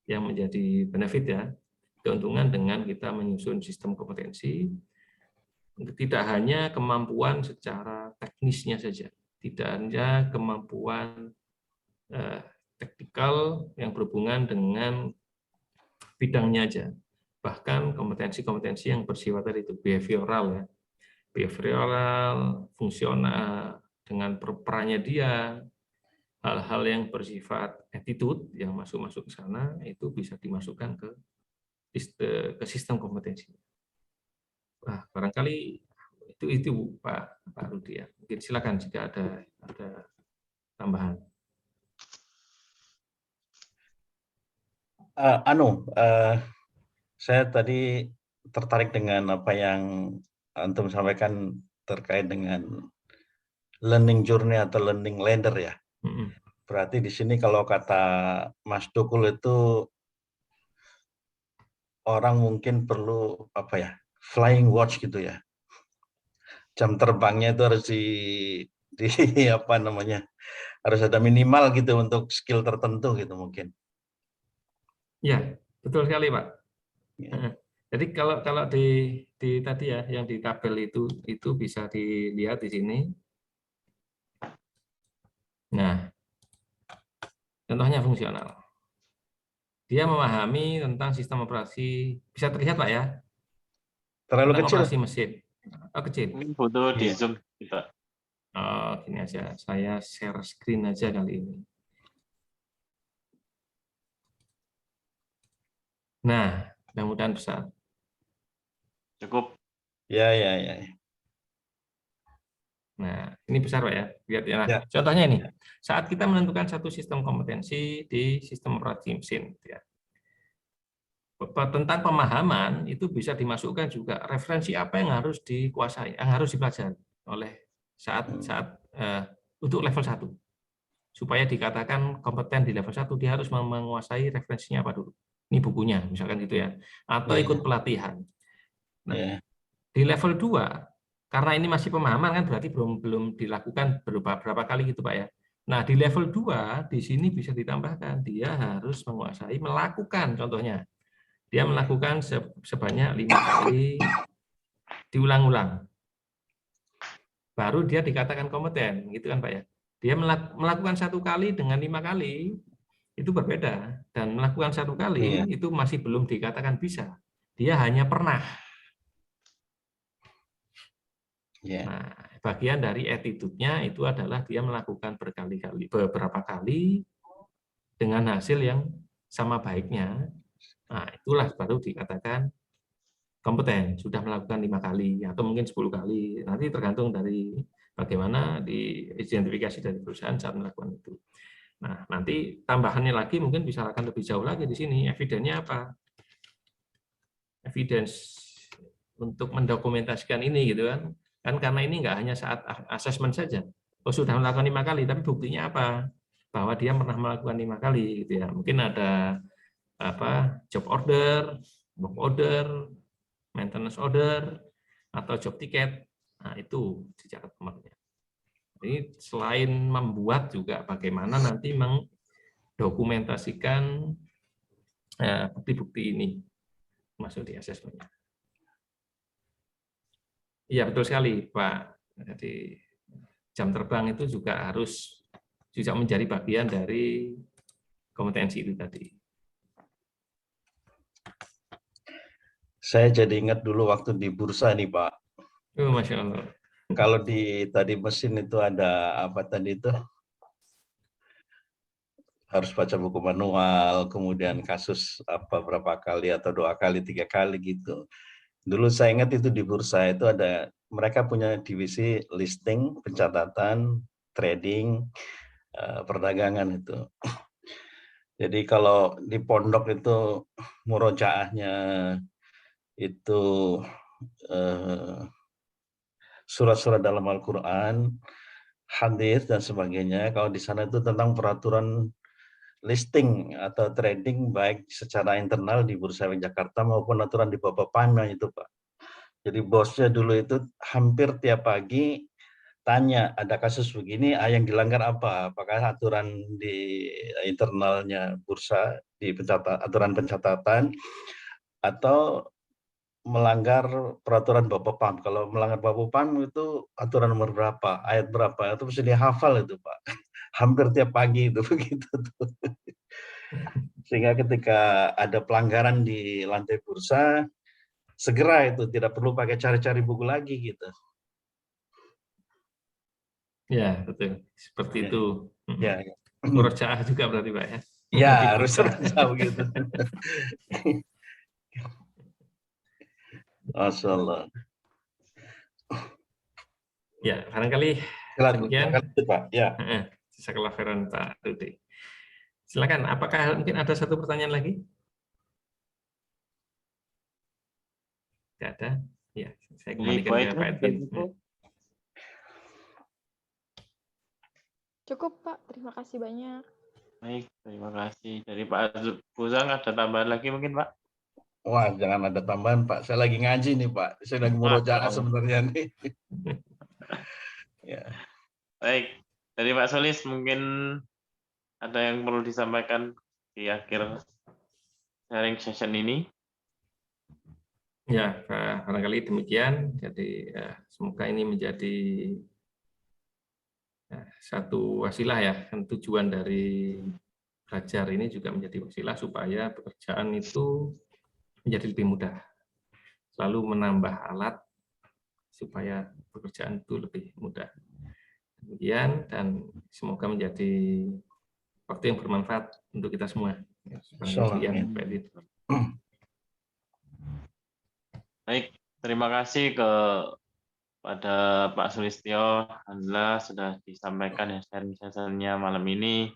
yang menjadi benefit ya, keuntungan dengan kita menyusun sistem kompetensi, tidak hanya kemampuan secara teknisnya saja, tidak hanya kemampuan teknikal yang berhubungan dengan bidangnya aja, bahkan kompetensi-kompetensi yang bersifat itu behavioral ya, behavioral, fungsional, dengan perannya dia, hal-hal yang bersifat attitude yang masuk ke sana, itu bisa dimasukkan ke sistem kompetensi. Nah, barangkali itu Pak Rudi ya. Mungkin silakan jika ada tambahan. Saya tadi tertarik dengan apa yang Antum sampaikan terkait dengan learning journey atau learning ladder ya. Berarti di sini kalau kata Mas Tukul itu orang mungkin perlu flying watch gitu ya. Jam terbangnya itu harus harus ada minimal gitu untuk skill tertentu gitu mungkin. Ya, betul sekali Pak. Ya. Jadi kalau di tadi ya yang di tabel itu bisa dilihat di sini. Nah, contohnya fungsional. Dia memahami tentang sistem operasi, bisa terlihat Pak ya? Terlalu kecil. Operasi mesin. Oh, kecil. Ini foto di Zoom kita. Oh, gini aja. Saya share screen aja kali ini. Nah, mudah-mudahan besar. Cukup. Ya. Nah, ini besar Pak ya. Lihat ya. Nah, contohnya ini. Saat kita menentukan satu sistem kompetensi di sistem operasi mesin, ya. Tentang pemahaman itu bisa dimasukkan juga referensi apa yang harus dikuasai, yang harus dipelajari oleh saat untuk level 1. Supaya dikatakan kompeten di level 1, dia harus menguasai referensinya apa dulu. Ini bukunya, misalkan gitu ya. Atau ikut pelatihan. Nah, di level 2, karena ini masih pemahaman kan berarti belum dilakukan berapa kali gitu Pak ya. Nah, di level 2 di sini bisa ditambahkan dia harus menguasai melakukan, contohnya. Dia melakukan sebanyak 5 kali diulang-ulang. Baru dia dikatakan kompeten, gitu kan Pak ya. Dia melakukan 1 kali dengan 5 kali itu berbeda, dan melakukan 1 kali itu masih belum dikatakan bisa. Dia hanya pernah. Yeah. Nah, bagian dari attitude-nya itu adalah dia melakukan beberapa kali dengan hasil yang sama baiknya. Nah, itulah baru dikatakan kompeten, sudah melakukan 5 kali atau mungkin 10 kali. Nanti tergantung dari bagaimana diidentifikasi dari perusahaan saat melakukan itu. Nah, nanti tambahannya lagi mungkin bisa akan lebih jauh lagi di sini. Evidennya apa? Evidence untuk mendokumentasikan ini gitu kan. Kan karena ini nggak hanya saat asesmen saja. Oh, sudah melakukan 5 kali, tapi buktinya apa? Bahwa dia pernah melakukan 5 kali gitu ya. Mungkin ada job order, work order, maintenance order, atau job ticket. Nah, itu dicatat nomornya. Jadi selain membuat juga bagaimana nanti mendokumentasikan bukti-bukti ini masuk di asesmennya. Iya, betul sekali, Pak. Jadi jam terbang itu juga harus menjadi bagian dari kompetensi itu tadi. Saya jadi ingat dulu waktu di bursa nih, Pak. Masya Allah. Kalau di tadi mesin itu ada apa tadi itu? Harus baca buku manual, kemudian kasus apa berapa kali atau 2 kali, 3 kali gitu. Dulu saya ingat itu di bursa itu ada, mereka punya divisi listing, pencatatan, trading, perdagangan itu. Jadi kalau di pondok itu murojaahnya itu surat-surat dalam Al-Quran, hadis dan sebagainya. Kalau di sana itu tentang peraturan listing atau trading baik secara internal di Bursa Efek Jakarta maupun aturan di Bapepana itu, Pak. Jadi bosnya dulu itu hampir tiap pagi tanya, ada kasus begini, yang dilanggar apa? Apakah aturan di internalnya bursa, di aturan pencatatan, atau melanggar peraturan Bapepam. Kalau melanggar Bapepam itu aturan nomor berapa, ayat berapa, itu mesti dihafal itu, Pak. Hampir tiap pagi itu begitu tuh. Sehingga ketika ada pelanggaran di lantai bursa, segera itu tidak perlu pakai cari-cari buku lagi gitu. Ya, betul. Seperti itu. Ya. Murojaah juga berarti, Pak ya. Ya, harus tahu gitu. Masya Allah. Ya, barangkali demikian. Pak. Ya. Jazakallah khairan, Pak Rudi. Silakan, apakah mungkin ada satu pertanyaan lagi? Tidak ada? Ya, saya kembalikan ke Pak Edwin. Cukup, Pak. Terima kasih banyak. Baik, terima kasih. Dari Pak Buzang ada tambahan lagi mungkin, Pak? Wah, jangan ada tambahan, Pak. Saya lagi ngaji nih, Pak. Saya lagi murojaah sebenarnya nih. Ya. Baik, dari Pak Solis mungkin ada yang perlu disampaikan di akhir sharing session ini? Ya, barangkali demikian. Jadi semoga ini menjadi satu wasilah ya. Tujuan dari belajar ini juga menjadi wasilah supaya pekerjaan itu menjadi lebih mudah. Selalu menambah alat supaya pekerjaan itu lebih mudah. Demikian, dan semoga menjadi waktu yang bermanfaat untuk kita semua. Sekian, Pak Edwin. Baik, terima kasih kepada Pak Sulistyo. Alhamdulillah sudah disampaikan ya sharing sessionnya malam ini.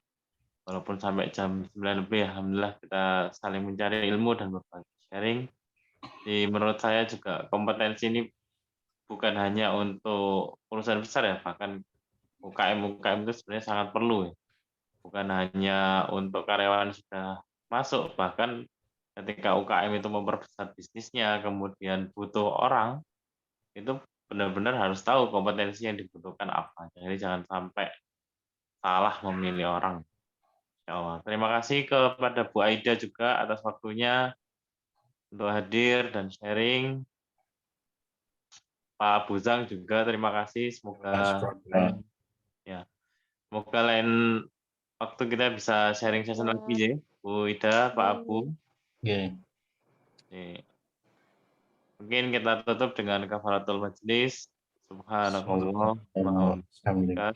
Walaupun sampai jam 9 lebih, alhamdulillah kita saling mencari ilmu dan berbagi sharing. Jadi menurut saya juga kompetensi ini bukan hanya untuk perusahaan besar ya, bahkan UKM itu sebenarnya sangat perlu ya. Bukan hanya untuk karyawan sudah masuk, bahkan ketika UKM itu memperbesar bisnisnya, kemudian butuh orang, itu benar-benar harus tahu kompetensi yang dibutuhkan apa. Jadi jangan sampai salah memilih orang. Ya Allah. Terima kasih kepada Bu Aida juga atas waktunya untuk hadir dan sharing. Pak Buzang juga terima kasih. Semoga lain waktu kita bisa sharing session lagi ya, Bu Ida, Pak Abu. Okay. Mungkin kita tutup dengan kafaratul majelis. Subhanakallah wa bihamdika.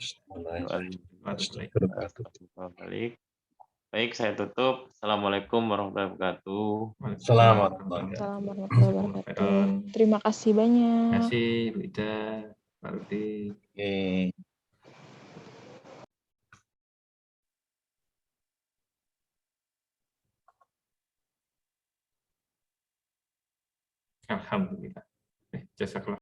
Baik, saya tutup. Assalamualaikum warahmatullahi wabarakatuh. Selamat. Assalamualaikum warahmatullahi wabarakatuh. Terima kasih banyak. Terima kasih Bu Ida, Pak Rudi. Oke. Alhamdulillah. Jazakallah.